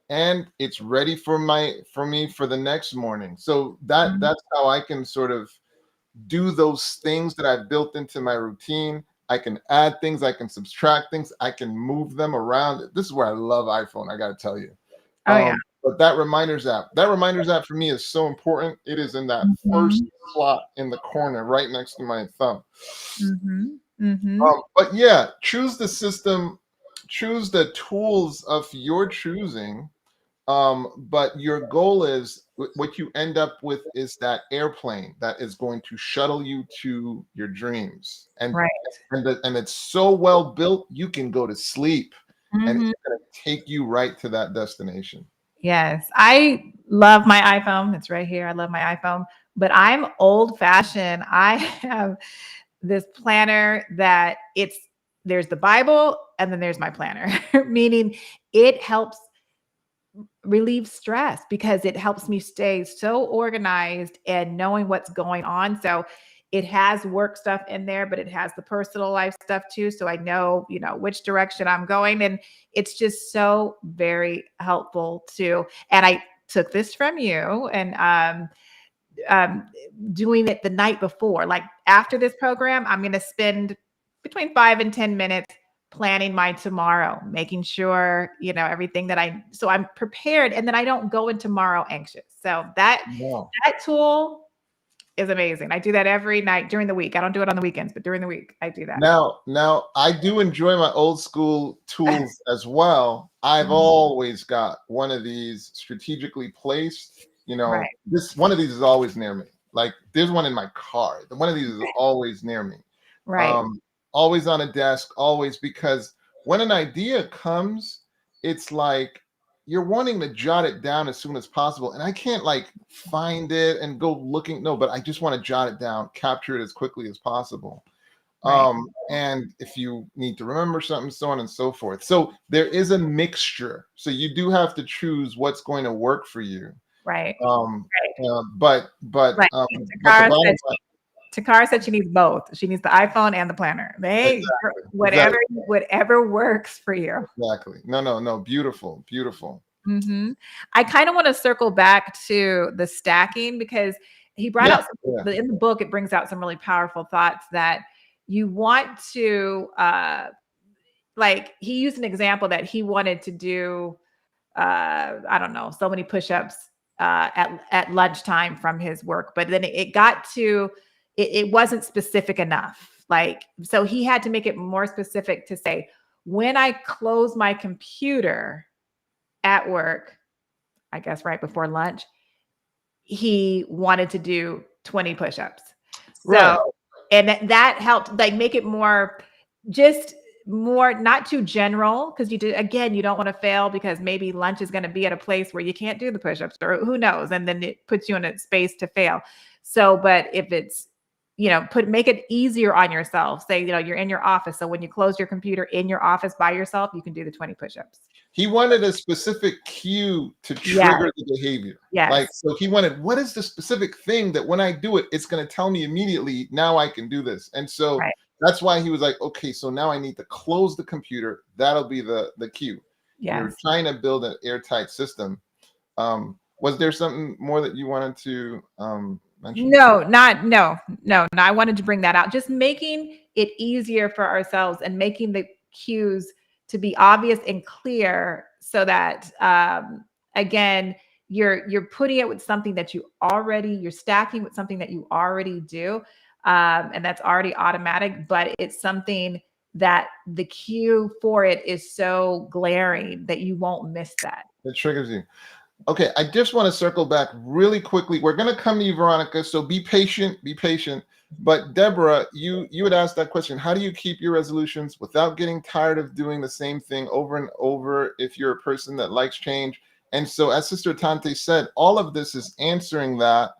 [SPEAKER 2] and it's ready for me for the next morning. So
[SPEAKER 1] Mhm.
[SPEAKER 2] that's how I can sort of do those things that I've built into my routine. I can add things, I can subtract things, I can move them around. This is where I love iPhone, I got to tell you.
[SPEAKER 1] Oh yeah.
[SPEAKER 2] But that reminders app for me is so important. It is in that first
[SPEAKER 1] Mhm.
[SPEAKER 2] slot in the corner, right next to my thumb.
[SPEAKER 1] Mhm. Mhm.
[SPEAKER 2] But yeah, choose the system, choose the tools of your choosing. But your goal is what you end up with is that airplane that is going to shuttle you to your dreams,
[SPEAKER 1] Right.
[SPEAKER 2] and it's so well built you can go to sleep, and
[SPEAKER 1] Mhm.
[SPEAKER 2] it's going to take you right to that destination.
[SPEAKER 1] Yes, I love my iPhone. It's right here. I love my iPhone, but I'm old fashioned. I have this planner that there's the Bible and then there's my planner, meaning it helps relieve stress because it helps me stay so organized and knowing what's going on. So it has work stuff in there, but it has the personal life stuff too. So I know, which direction I'm going. And it's just so very helpful too. And I took this from you and um, doing it the night before. Like after this program, I'm going to spend between 5 and 10 minutes planning my tomorrow, making sure, everything so I'm prepared and then I don't go in tomorrow anxious. So
[SPEAKER 2] Wow.
[SPEAKER 1] that tool is amazing. I do that every night during the week. I don't do it on the weekends, but during the week I do that.
[SPEAKER 2] Now I do enjoy my old school tools as well. I've
[SPEAKER 1] Mhm.
[SPEAKER 2] always got one of these strategically placed.
[SPEAKER 1] Right.
[SPEAKER 2] This one of these is always near me. Like there's one in my car. One of these is always near me.
[SPEAKER 1] Right.
[SPEAKER 2] Um, Always on a desk, always, because when an idea comes, it's like you're wanting to jot it down as soon as possible. And I can't like find it and go looking. No, but I just want to jot it down, capture it as quickly as possible.
[SPEAKER 1] Right.
[SPEAKER 2] And if you need to remember something, so on and so forth. So there is a mixture. So you do have to choose what's going to work for you.
[SPEAKER 1] Right.
[SPEAKER 2] Um,
[SPEAKER 1] Right. Right.
[SPEAKER 2] but the
[SPEAKER 1] Takara said
[SPEAKER 2] bottom line,
[SPEAKER 1] Takara said she needs both. She needs the iPhone and the planner.
[SPEAKER 2] exactly, exactly,
[SPEAKER 1] Whatever works for you.
[SPEAKER 2] exactly. No, beautiful, beautiful.
[SPEAKER 1] Hmm. I kind of want to circle back to the stacking because he brought
[SPEAKER 2] Yeah,
[SPEAKER 1] out
[SPEAKER 2] yeah,
[SPEAKER 1] in the book. It brings out some really powerful thoughts that you want to, like he used an example that he wanted to do, I don't know, so many push-ups at lunchtime from his work, but then it got to it wasn't specific enough. Like, so he had to make it more specific to say, when I close my computer at work, I guess right before lunch, he wanted to do 20 push-ups.
[SPEAKER 2] right.
[SPEAKER 1] So, and that helped like make it more just more not too general because you don't want to fail because maybe lunch is going to be at a place where you can't do the push-ups or who knows, and then it puts you in a space to fail. So, but if it's make it easier on yourself. Say, you're in your office. So when you close your computer in your office by yourself, you can do the 20 push-ups.
[SPEAKER 2] He wanted a specific cue to
[SPEAKER 1] Yeah.
[SPEAKER 2] trigger the behavior. Like,
[SPEAKER 1] Yes.
[SPEAKER 2] so he wanted, what is the specific thing that when I do it, it's going to tell me immediately, now I can do this. And so
[SPEAKER 1] Right.
[SPEAKER 2] That's why he was like, okay, so now I need to close the computer. That'll be the cue. You're
[SPEAKER 1] Yes.
[SPEAKER 2] trying to build an airtight system. Was there something more that you wanted to mention?
[SPEAKER 1] No, I wanted to bring that out. Just making it easier for ourselves and making the cues to be obvious and clear so that again, you're putting it with something that you're stacking with something that you already do. And that's already automatic, but it's something that the cue for it is so glaring that you won't miss that.
[SPEAKER 2] It triggers you. Okay, I just want to circle back really quickly. We're going to come to you, Veronica. So be patient, be patient. But Deborah, you had asked that question. How do you keep your resolutions without getting tired of doing the same thing over and over if you're a person that likes change? And so, as Sister Atonte said, all of this is answering that.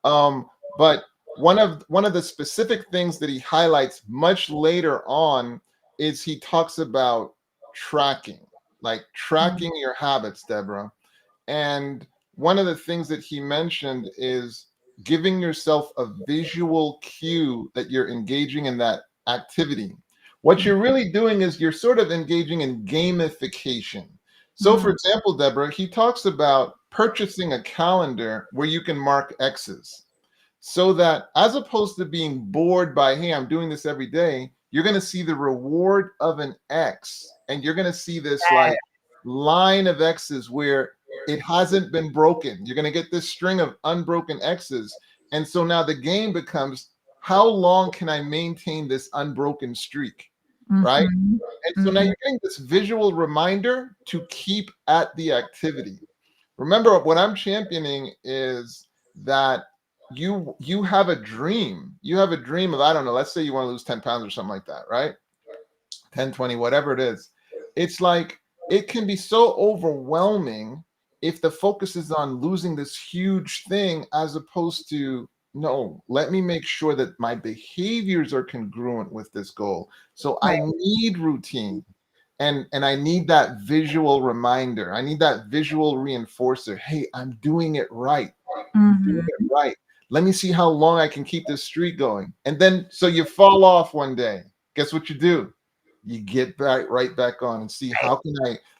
[SPEAKER 2] But one of the specific things that he highlights much later on is he talks about tracking, like tracking your habits, Deborah. And one of the things that he mentioned is giving yourself a visual cue that you're engaging in that activity. What you're really doing is you're sort of engaging in gamification. So, for example, Deborah, he talks about purchasing a calendar where you can mark X's so that as opposed to being bored by, hey, I'm doing this every day, you're going to see the reward of an X and you're going to see this like line of X's where it hasn't been broken. You're going to get this string of unbroken X's. And so now the game becomes, how long can I maintain this unbroken streak? Right? And so now you're getting this visual reminder to keep at the activity. Remember, what I'm championing is that you have a dream. You have a dream of, I don't know, let's say you want to lose 10 pounds or something like that, right? 10, 20, whatever it is. It's like, it can be so overwhelming if the focus is on losing this huge thing as opposed to, no, let me make sure that my behaviors are congruent with this goal. So I need routine and I need that visual reminder. I need that visual reinforcer. Hey, I'm doing it right. I'm doing it right. Let me see how long I can keep this streak going. And then, so you fall off one day. Guess what you do? You get back right back on and see how can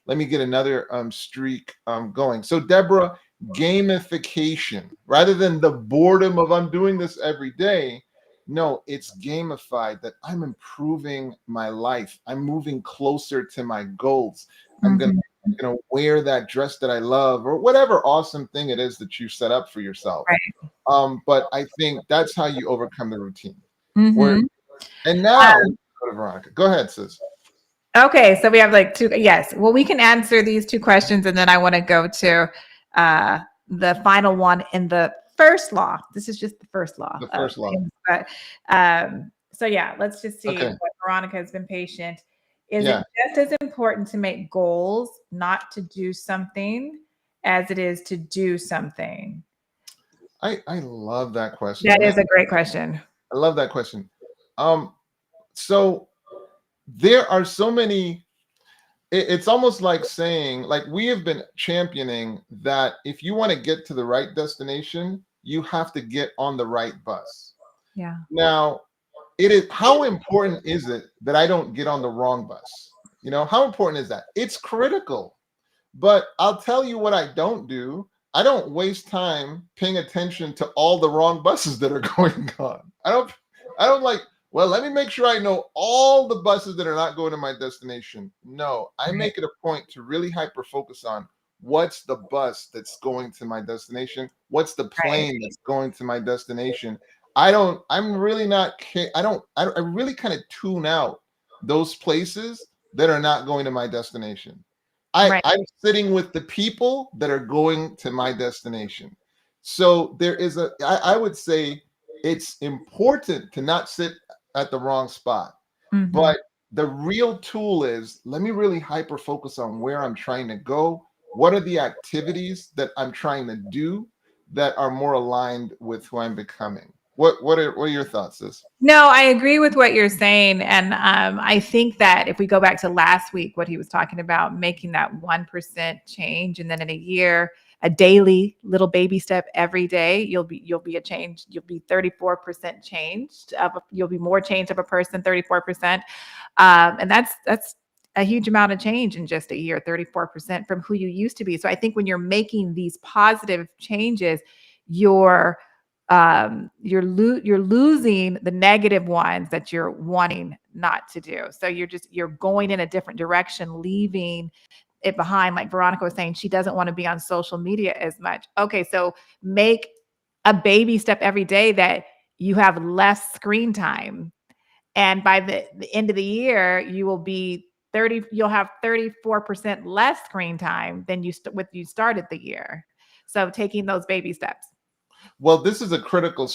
[SPEAKER 2] let me get another streak going. So Deborah, gamification rather than the boredom of I'm doing this every day. No, it's gamified that I'm improving my life. I'm moving closer to my goals. I'm gonna wear that dress that I love or whatever awesome thing it is that you set up for yourself. But I think that's how you overcome the routine. And now, Veronica, go ahead, sis.
[SPEAKER 1] Okay, so we have like two. Yes, well, we can answer these two questions, and then I want to go to the final one in the first law. This is just the first law.
[SPEAKER 2] The first law.
[SPEAKER 1] But, so yeah, let's just see. What Veronica has been patient. Is it just as important to make goals, not to do something, as it is to do something?
[SPEAKER 2] I love that question.
[SPEAKER 1] That is a great question.
[SPEAKER 2] I love that question. So there are so many, it's almost like saying, like we have been championing that if you want to get to the right destination, you have to get on the right bus.
[SPEAKER 1] Yeah.
[SPEAKER 2] Now, how important is it that I don't get on the wrong bus? You know, how important is that? It's critical. But I'll tell you what I don't do. I don't waste time paying attention to all the wrong buses that are going on. I don't like, well, let me make sure I know all the buses that are not going to my destination. No, I make it a point to really hyper focus on what's the bus that's going to my destination? What's the plane that's going to my destination? I really kind of tune out those places that are not going to my destination. I'm sitting with the people that are going to my destination. So there is I would say it's important to not sit at the wrong spot. But the real tool is, let me really hyper focus on where I'm trying to go. What are the activities that I'm trying to do that are more aligned with who I'm becoming? What are your thoughts, sis?
[SPEAKER 1] No, I agree with what you're saying. And I think that if we go back to last week, what he was talking about, making that 1% change, and then in a year, a daily little baby step every day, you'll be a change. You'll be 34% changed. You'll be more changed of a person, 34%. And that's a huge amount of change in just a year, 34% from who you used to be. So I think when you're making these positive changes, you're you're losing the negative ones that you're wanting not to do. So you're going in a different direction, leaving it behind. Like Veronica was saying, she doesn't want to be on social media as much. Okay, so make a baby step every day that you have less screen time. And by the end of the year, you'll have 34% less screen time than you started the year. So taking those baby steps.
[SPEAKER 2] Well, this is a critical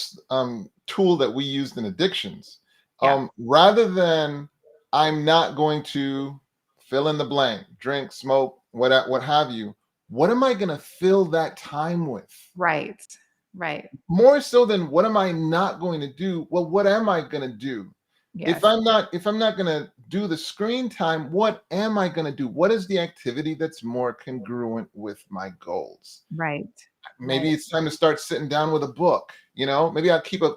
[SPEAKER 2] tool that we used in addictions.
[SPEAKER 1] Yeah.
[SPEAKER 2] Rather than I'm not going to fill in the blank, drink, smoke, what have you. What am I going to fill that time with?
[SPEAKER 1] Right. Right.
[SPEAKER 2] More so than what am I not going to do? Well, what am I going to do?
[SPEAKER 1] Yes.
[SPEAKER 2] If I'm not going to do the screen time, what am I going to do? What is the activity that's more congruent with my goals?
[SPEAKER 1] Right.
[SPEAKER 2] Maybe
[SPEAKER 1] Right.
[SPEAKER 2] it's time to start sitting down with a book. Maybe I'll keep a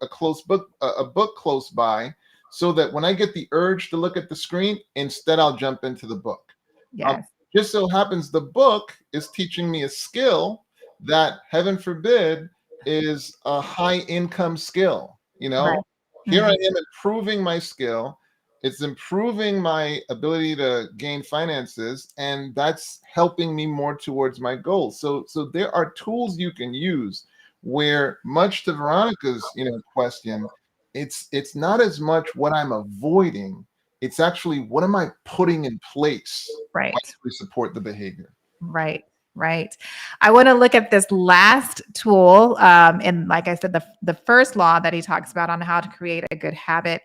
[SPEAKER 2] close book, a book close by, so that when I get the urge to look at the screen, instead I'll jump into the book.
[SPEAKER 1] Yes.
[SPEAKER 2] Just so happens the book is teaching me a skill that, heaven forbid, is a high income skill.
[SPEAKER 1] Right.
[SPEAKER 2] Here I am improving my skill. It's improving my ability to gain finances, and that's helping me more towards my goals. So there are tools you can use where, much to Veronica's question, it's not as much what I'm avoiding, it's actually what am I putting in place
[SPEAKER 1] Right.
[SPEAKER 2] to support the behavior.
[SPEAKER 1] Right. Right. I want to look at this last tool. And like I said, the first law that he talks about on how to create a good habit,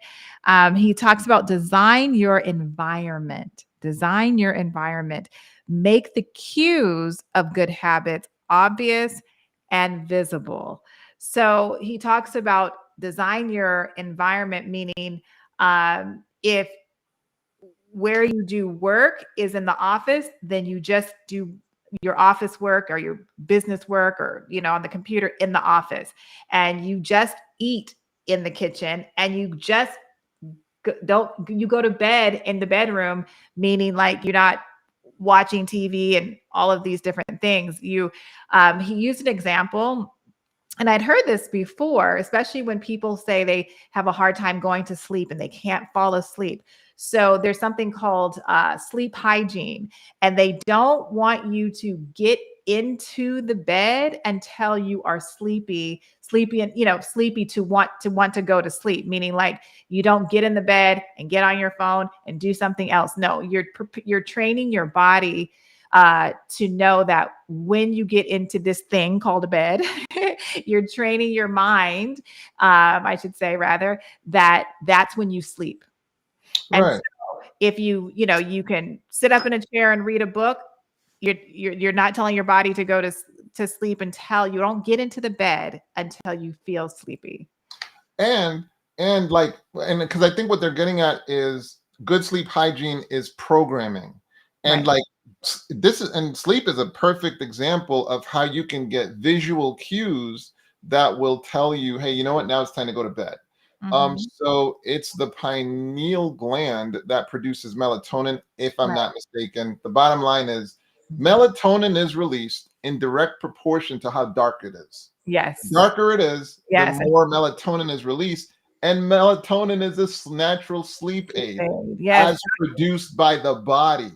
[SPEAKER 1] he talks about design your environment. Design your environment. Make the cues of good habits obvious and visible. So he talks about design your environment, meaning if where you do work is in the office, then you just do your office work or your business work or on the computer in the office, and you just eat in the kitchen, and you just you go to bed in the bedroom, meaning like you're not watching TV and all of these different things. He used an example, and I'd heard this before, especially when people say they have a hard time going to sleep and they can't fall asleep. So there's something called sleep hygiene, and they don't want you to get into the bed until you are sleepy, and sleepy to want to go to sleep. Meaning, like, you don't get in the bed and get on your phone and do something else. No, you're training your body to know that when you get into this thing called a bed, you're training your mind, I should say rather, that's when you sleep. And
[SPEAKER 2] Right.
[SPEAKER 1] so if you can sit up in a chair and read a book, you're not telling your body to go to sleep until you don't get into the bed until you feel sleepy.
[SPEAKER 2] And because I think what they're getting at is good sleep hygiene is programming. And
[SPEAKER 1] Right.
[SPEAKER 2] sleep is a perfect example of how you can get visual cues that will tell you, hey, you know what, now it's time to go to bed.
[SPEAKER 1] Mhm.
[SPEAKER 2] So it's the pineal gland that produces melatonin, if I'm
[SPEAKER 1] Right.
[SPEAKER 2] not mistaken. The bottom line is
[SPEAKER 1] Mhm.
[SPEAKER 2] melatonin is released in direct proportion to how dark it is.
[SPEAKER 1] Yes.
[SPEAKER 2] Darker it is, the
[SPEAKER 1] Yes.
[SPEAKER 2] more melatonin is released. And melatonin is a natural sleep aid
[SPEAKER 1] Yes.
[SPEAKER 2] as produced by the body,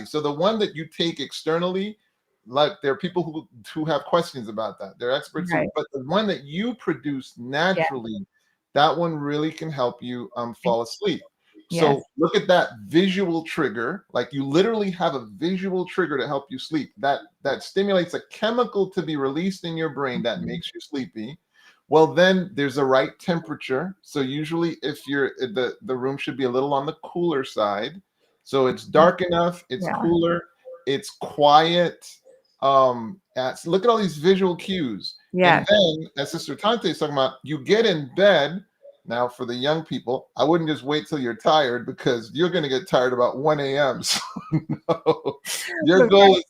[SPEAKER 2] So the one that you take externally, like, there are people who have questions about that. They're experts
[SPEAKER 1] Right.
[SPEAKER 2] but the one that you produce
[SPEAKER 1] Yeah.
[SPEAKER 2] naturally, that one really can help you fall asleep.
[SPEAKER 1] Yes.
[SPEAKER 2] So look at that visual trigger. Like, you literally have a visual trigger to help you sleep. That stimulates a chemical to be released in your brain that
[SPEAKER 1] Mhm.
[SPEAKER 2] makes you sleepy. Well, then there's a right temperature. So usually, if the room should be a little on the cooler side. So it's dark enough, it's
[SPEAKER 1] Yeah.
[SPEAKER 2] cooler, it's quiet. Look at all these visual cues. And
[SPEAKER 1] Yes.
[SPEAKER 2] then, as Sister Tante is talking about, you get in bed. Now, for the young people, I wouldn't just wait till you're tired, because you're going to get tired about 1 a.m. So no, your goal is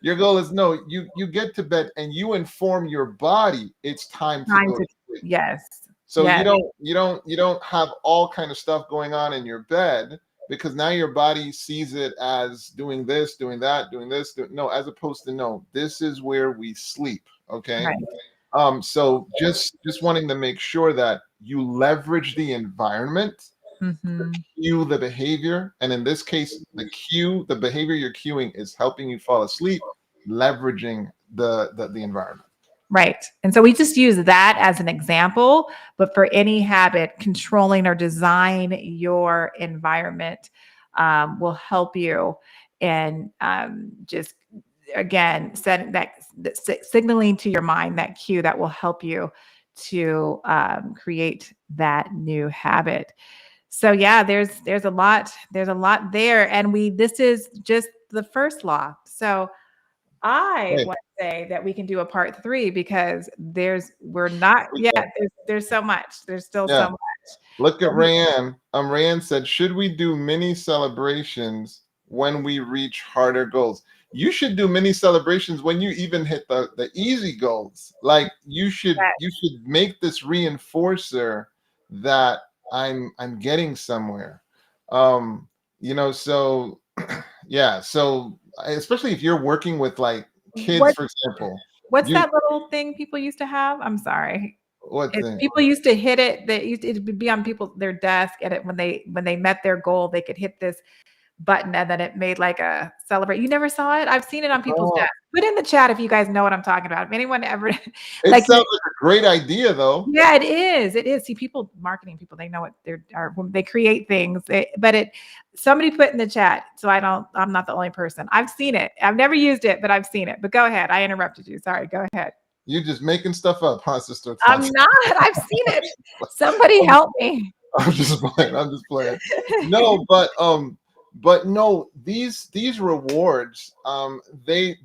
[SPEAKER 2] Your goal is no, you get to bed and you inform your body it's time to
[SPEAKER 1] Time
[SPEAKER 2] go
[SPEAKER 1] to,
[SPEAKER 2] to sleep.
[SPEAKER 1] yes,
[SPEAKER 2] So
[SPEAKER 1] yes,
[SPEAKER 2] you don't have all kind of stuff going on in your bed because now your body sees it as doing this, doing that, doing this. No, as opposed to no, this is where we sleep. Okay.
[SPEAKER 1] right.
[SPEAKER 2] So just wanting to make sure that you leverage the environment,
[SPEAKER 1] Hmm.
[SPEAKER 2] cue the behavior, and in this case, the behavior you're cueing is helping you fall asleep, leveraging the environment.
[SPEAKER 1] Right. And so we just use that as an example, but for any habit, controlling or design your environment will help you. And just again, setting that signaling to your mind that cue that will help you to create that new habit. So yeah, there's a lot there, and this is just the first law. So I
[SPEAKER 2] Hey,
[SPEAKER 1] want to say that we can do a part 3 because we're not yet. There's so much. There's still
[SPEAKER 2] yeah.
[SPEAKER 1] so much.
[SPEAKER 2] Look at
[SPEAKER 1] But we,
[SPEAKER 2] Rayanne. Rayanne said, should we do mini celebrations when we reach harder goals? You should do mini celebrations when you even hit the easy goals. Like you should make this reinforcer that I'm getting somewhere. Um, so yeah, so especially if you're working with like kids,
[SPEAKER 1] what
[SPEAKER 2] for example,
[SPEAKER 1] what's
[SPEAKER 2] you
[SPEAKER 1] that little thing people used to have? I'm sorry.
[SPEAKER 2] what thing?
[SPEAKER 1] People used to hit it. It would be on their desk, and when they met their goal, they could hit this button, and then it made like a celebrate. You never saw it? I've seen it on people's
[SPEAKER 2] Oh,
[SPEAKER 1] desks. Put in the chat if you guys know what I'm talking about. If anyone ever
[SPEAKER 2] it
[SPEAKER 1] like,
[SPEAKER 2] sounds like a great idea though.
[SPEAKER 1] yeah, it is. It is. See, marketing people, they know what they're are when they create things. Somebody put in the chat, so I'm not the only person. I've seen it. I've never used it, but I've seen it. But go ahead. I interrupted you. Sorry. Go ahead.
[SPEAKER 2] You're just making stuff up, huh, Sister
[SPEAKER 1] I'm
[SPEAKER 2] Atonte?
[SPEAKER 1] not. I've seen it. Somebody
[SPEAKER 2] I'm,
[SPEAKER 1] help me.
[SPEAKER 2] I'm just playing. I'm just playing. No, but no, these rewards, they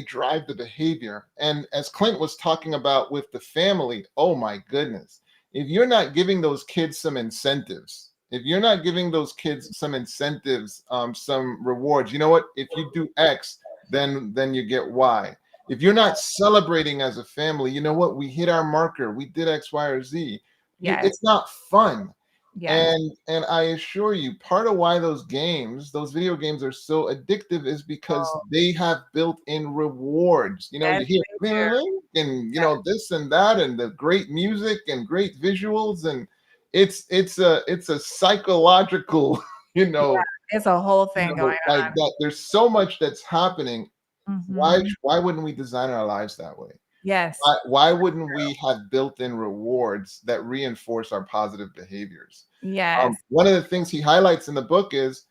[SPEAKER 2] drive the behavior. And as Clint was talking about with the family, oh my goodness, if you're not giving those kids some incentives, if you're not giving those kids some incentives, some rewards, you know what? If you do X, then you get Y. If you're not celebrating as a family, you know what? We hit our marker. We did X, Y, or Z.
[SPEAKER 1] Yes.
[SPEAKER 2] It's not fun.
[SPEAKER 1] Yes.
[SPEAKER 2] And I assure you, part of why those video games are so addictive is because
[SPEAKER 1] Oh,
[SPEAKER 2] they have built-in rewards. You
[SPEAKER 1] yes,
[SPEAKER 2] hear
[SPEAKER 1] they do.
[SPEAKER 2] and
[SPEAKER 1] Yes.
[SPEAKER 2] this and that and the great music and great visuals, and it's a psychological,
[SPEAKER 1] Yeah. It's a whole thing going
[SPEAKER 2] like
[SPEAKER 1] on.
[SPEAKER 2] that. There's so much that's happening. Why
[SPEAKER 1] Mhm.
[SPEAKER 2] why wouldn't we design our lives that way?
[SPEAKER 1] Yes.
[SPEAKER 2] Why wouldn't we have built-in rewards that reinforce our positive behaviors?
[SPEAKER 1] Yes.
[SPEAKER 2] One of the things he highlights in the book is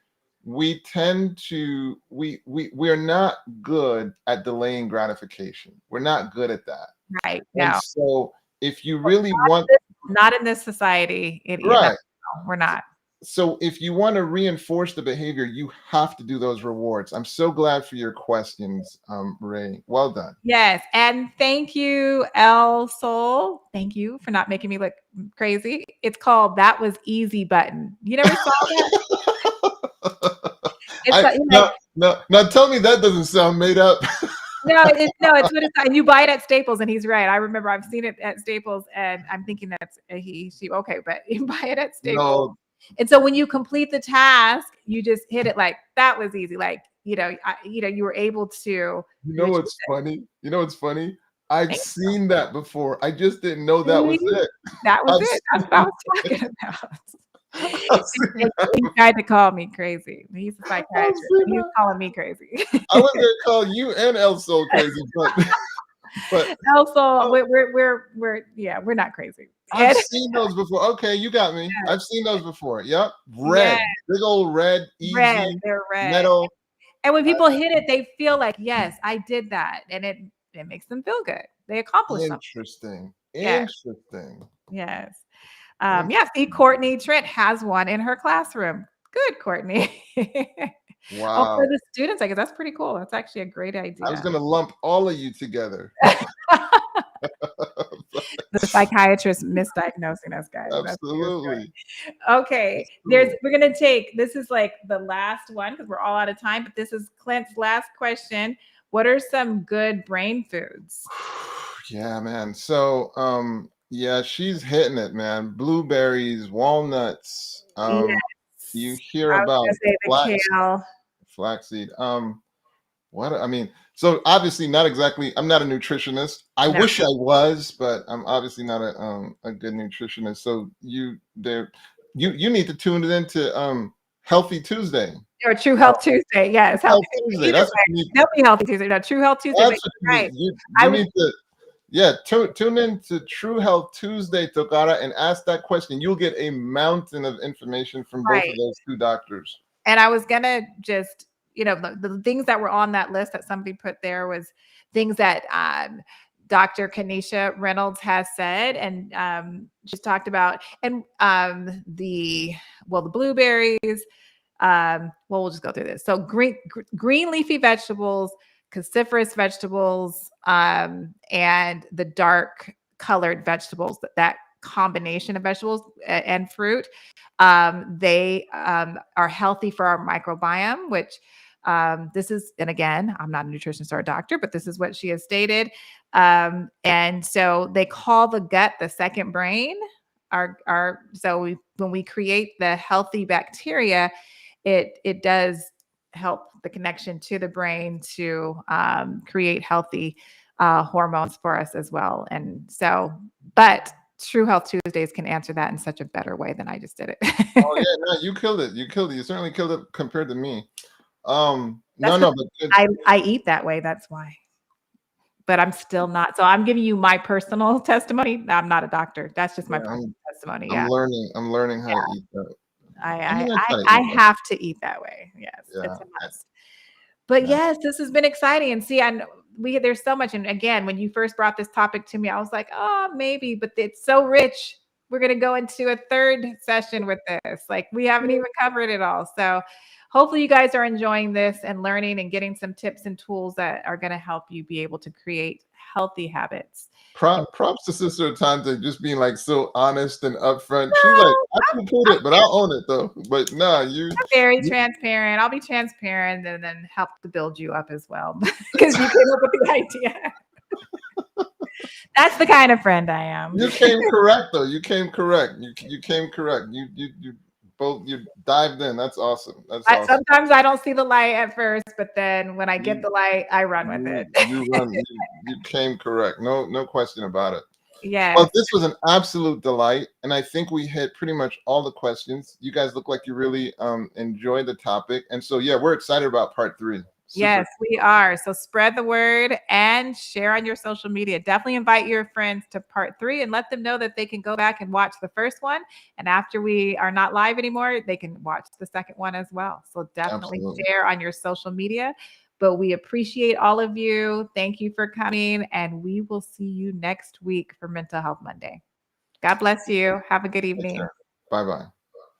[SPEAKER 2] we tend to we're not good at delaying gratification. We're not good at that.
[SPEAKER 1] Right.
[SPEAKER 2] And
[SPEAKER 1] No.
[SPEAKER 2] so if you really want
[SPEAKER 1] Not in this society. No,
[SPEAKER 2] right,
[SPEAKER 1] we're not.
[SPEAKER 2] so if you want to reinforce the behavior, you have to do those rewards. I'm so glad for your questions, Ray. Well done.
[SPEAKER 1] Yes. And thank you, El Sol. Thank you for not making me look crazy. It's called That Was Easy Button. You never saw that? It's
[SPEAKER 2] I
[SPEAKER 1] like,
[SPEAKER 2] now tell me that doesn't sound made up.
[SPEAKER 1] no, it's what it's like. You buy it at Staples, and he's right. I remember I've seen it at Staples, and I'm thinking that's a he, she. Okay, but you buy it at Staples.
[SPEAKER 2] No,
[SPEAKER 1] And so when you complete the task, you just hit it like that was easy. Like, you were able to
[SPEAKER 2] you
[SPEAKER 1] you
[SPEAKER 2] know
[SPEAKER 1] achieved
[SPEAKER 2] what's funny? You know what's funny? I've
[SPEAKER 1] it.
[SPEAKER 2] seen that before. I just didn't know that was
[SPEAKER 1] See?
[SPEAKER 2] it.
[SPEAKER 1] That was
[SPEAKER 2] I've
[SPEAKER 1] it. That's
[SPEAKER 2] seen,
[SPEAKER 1] what I was talking about.
[SPEAKER 2] I've seen that.
[SPEAKER 1] He tried to call me crazy. He's a
[SPEAKER 2] I've
[SPEAKER 1] psychiatrist.
[SPEAKER 2] seen
[SPEAKER 1] He was
[SPEAKER 2] that.
[SPEAKER 1] calling me crazy.
[SPEAKER 2] I was gonna call you and El Sol crazy, but
[SPEAKER 1] Also,
[SPEAKER 2] oh,
[SPEAKER 1] we're not crazy.
[SPEAKER 2] I've
[SPEAKER 1] And
[SPEAKER 2] seen those before. Okay, you got me. I've seen those before. Yep,
[SPEAKER 1] yeah,
[SPEAKER 2] red, big old red,
[SPEAKER 1] red.
[SPEAKER 2] easy
[SPEAKER 1] They're red.
[SPEAKER 2] metal.
[SPEAKER 1] And when
[SPEAKER 2] Uh,
[SPEAKER 1] people hit it, they feel like, yes, I did that. And it makes them feel good. They accomplished something.
[SPEAKER 2] Interesting.
[SPEAKER 1] Yes,
[SPEAKER 2] Interesting.
[SPEAKER 1] yes. Yeah, see,
[SPEAKER 2] Interesting.
[SPEAKER 1] Courtney Trent has one in her classroom. Good, Courtney. Oh, for
[SPEAKER 2] Wow.
[SPEAKER 1] the students, I guess that's pretty cool. That's actually a great
[SPEAKER 2] I was
[SPEAKER 1] idea.
[SPEAKER 2] gonna lump all of you together.
[SPEAKER 1] The psychiatrist misdiagnosing us, guys. That's what he was
[SPEAKER 2] Absolutely.
[SPEAKER 1] doing. Okay,
[SPEAKER 2] That's cool.
[SPEAKER 1] we're gonna take this is like the last one because we're all out of time, but this is Clint's last question. What are some good brain foods?
[SPEAKER 2] Yeah, man. So, yeah, she's hitting it, man. Blueberries, walnuts. You
[SPEAKER 1] Yes.
[SPEAKER 2] hear
[SPEAKER 1] I was
[SPEAKER 2] about
[SPEAKER 1] gonna say the
[SPEAKER 2] flax,
[SPEAKER 1] kale.
[SPEAKER 2] flaxseed. What I mean, so obviously not exactly. I'm not a nutritionist. I
[SPEAKER 1] No,
[SPEAKER 2] wish I was, but I'm obviously not a good nutritionist. So you need to tune it into Healthy Tuesday.
[SPEAKER 1] or True Health Tuesday. Yes, Healthy
[SPEAKER 2] Health
[SPEAKER 1] Tuesday.
[SPEAKER 2] Tuesday.
[SPEAKER 1] Either
[SPEAKER 2] That's what
[SPEAKER 1] way,
[SPEAKER 2] you need.
[SPEAKER 1] definitely Healthy Tuesday. No, True Health Tuesday. But
[SPEAKER 2] That's what you
[SPEAKER 1] you're
[SPEAKER 2] need.
[SPEAKER 1] right.
[SPEAKER 2] You
[SPEAKER 1] I was
[SPEAKER 2] need to, yeah, tune in to True Health Tuesday, Tokara, and ask that question. You'll get a mountain of information from both of
[SPEAKER 1] right.
[SPEAKER 2] those two doctors.
[SPEAKER 1] And I was gonna just, the things that were on that list that somebody put there was things that Dr. Kanisha Reynolds has said, and she's talked about, and the blueberries. We'll just go through this. So green leafy vegetables, cruciferous vegetables, and the dark colored vegetables. That combination of vegetables and fruit, they are healthy for our microbiome, which this is, and again, I'm not a nutritionist or a doctor, but this is what she has stated. And so they call the gut the second brain. When we create the healthy bacteria, it does help the connection to the brain to create healthy hormones for us as well. And so, but True Health Tuesdays can answer that in such a better way than I just did it.
[SPEAKER 2] Oh yeah, no, you killed it. You killed it. You certainly killed it compared to me. No,
[SPEAKER 1] That's because
[SPEAKER 2] no, but good.
[SPEAKER 1] I eat that way. That's why. But I'm still not. So I'm giving you my personal testimony. I'm not a doctor. That's just my
[SPEAKER 2] Yeah,
[SPEAKER 1] personal testimony.
[SPEAKER 2] I'm
[SPEAKER 1] Yeah.
[SPEAKER 2] learning. I'm learning how to eat that.
[SPEAKER 1] I
[SPEAKER 2] I
[SPEAKER 1] I
[SPEAKER 2] mean, I
[SPEAKER 1] I,
[SPEAKER 2] try to
[SPEAKER 1] I
[SPEAKER 2] eat that.
[SPEAKER 1] have to eat that way. Yes,
[SPEAKER 2] Yeah,
[SPEAKER 1] it's a must. But
[SPEAKER 2] yeah.
[SPEAKER 1] yes, this has been exciting. And see, and there's so much. And again, when you first brought this topic to me, I was like, oh, maybe, but it's so rich. We're gonna go into a third session with this. Like we haven't even covered it all. So hopefully you guys are enjoying this and learning and getting some tips and tools that are gonna help you be able to create healthy habits. And
[SPEAKER 2] Props to Sister Atonte just being like so honest and upfront. She's like, I can put it, but I'll own it though. But nah,
[SPEAKER 1] I'm very
[SPEAKER 2] you
[SPEAKER 1] transparent. I'll be transparent and then help to build you up as well because you came up with the idea. That's the kind of friend I am.
[SPEAKER 2] you came correct though. You came correct. You came correct. You both you dived in. That's awesome. That's awesome.
[SPEAKER 1] Sometimes I don't see the light at first, but then when I get
[SPEAKER 2] You
[SPEAKER 1] the light, I run with it.
[SPEAKER 2] you came correct. No question about it. Well,
[SPEAKER 1] Yes.
[SPEAKER 2] this was an absolute delight, and I think we hit pretty much all the questions. You guys look like you really enjoyed the topic, and so yeah, we're excited about part 3. Super.
[SPEAKER 1] Yes, we are. So spread the word and share on your social media. Definitely invite your friends to part 3 and let them know that they can go back and watch the first one. And after we are not live anymore, they can watch the second one as well. So definitely
[SPEAKER 2] Absolutely.
[SPEAKER 1] share on your social media. But we appreciate all of you. Thank you for coming. And we will see you next week for Mental Health Monday. God bless you. Have a good evening.
[SPEAKER 2] Bye bye.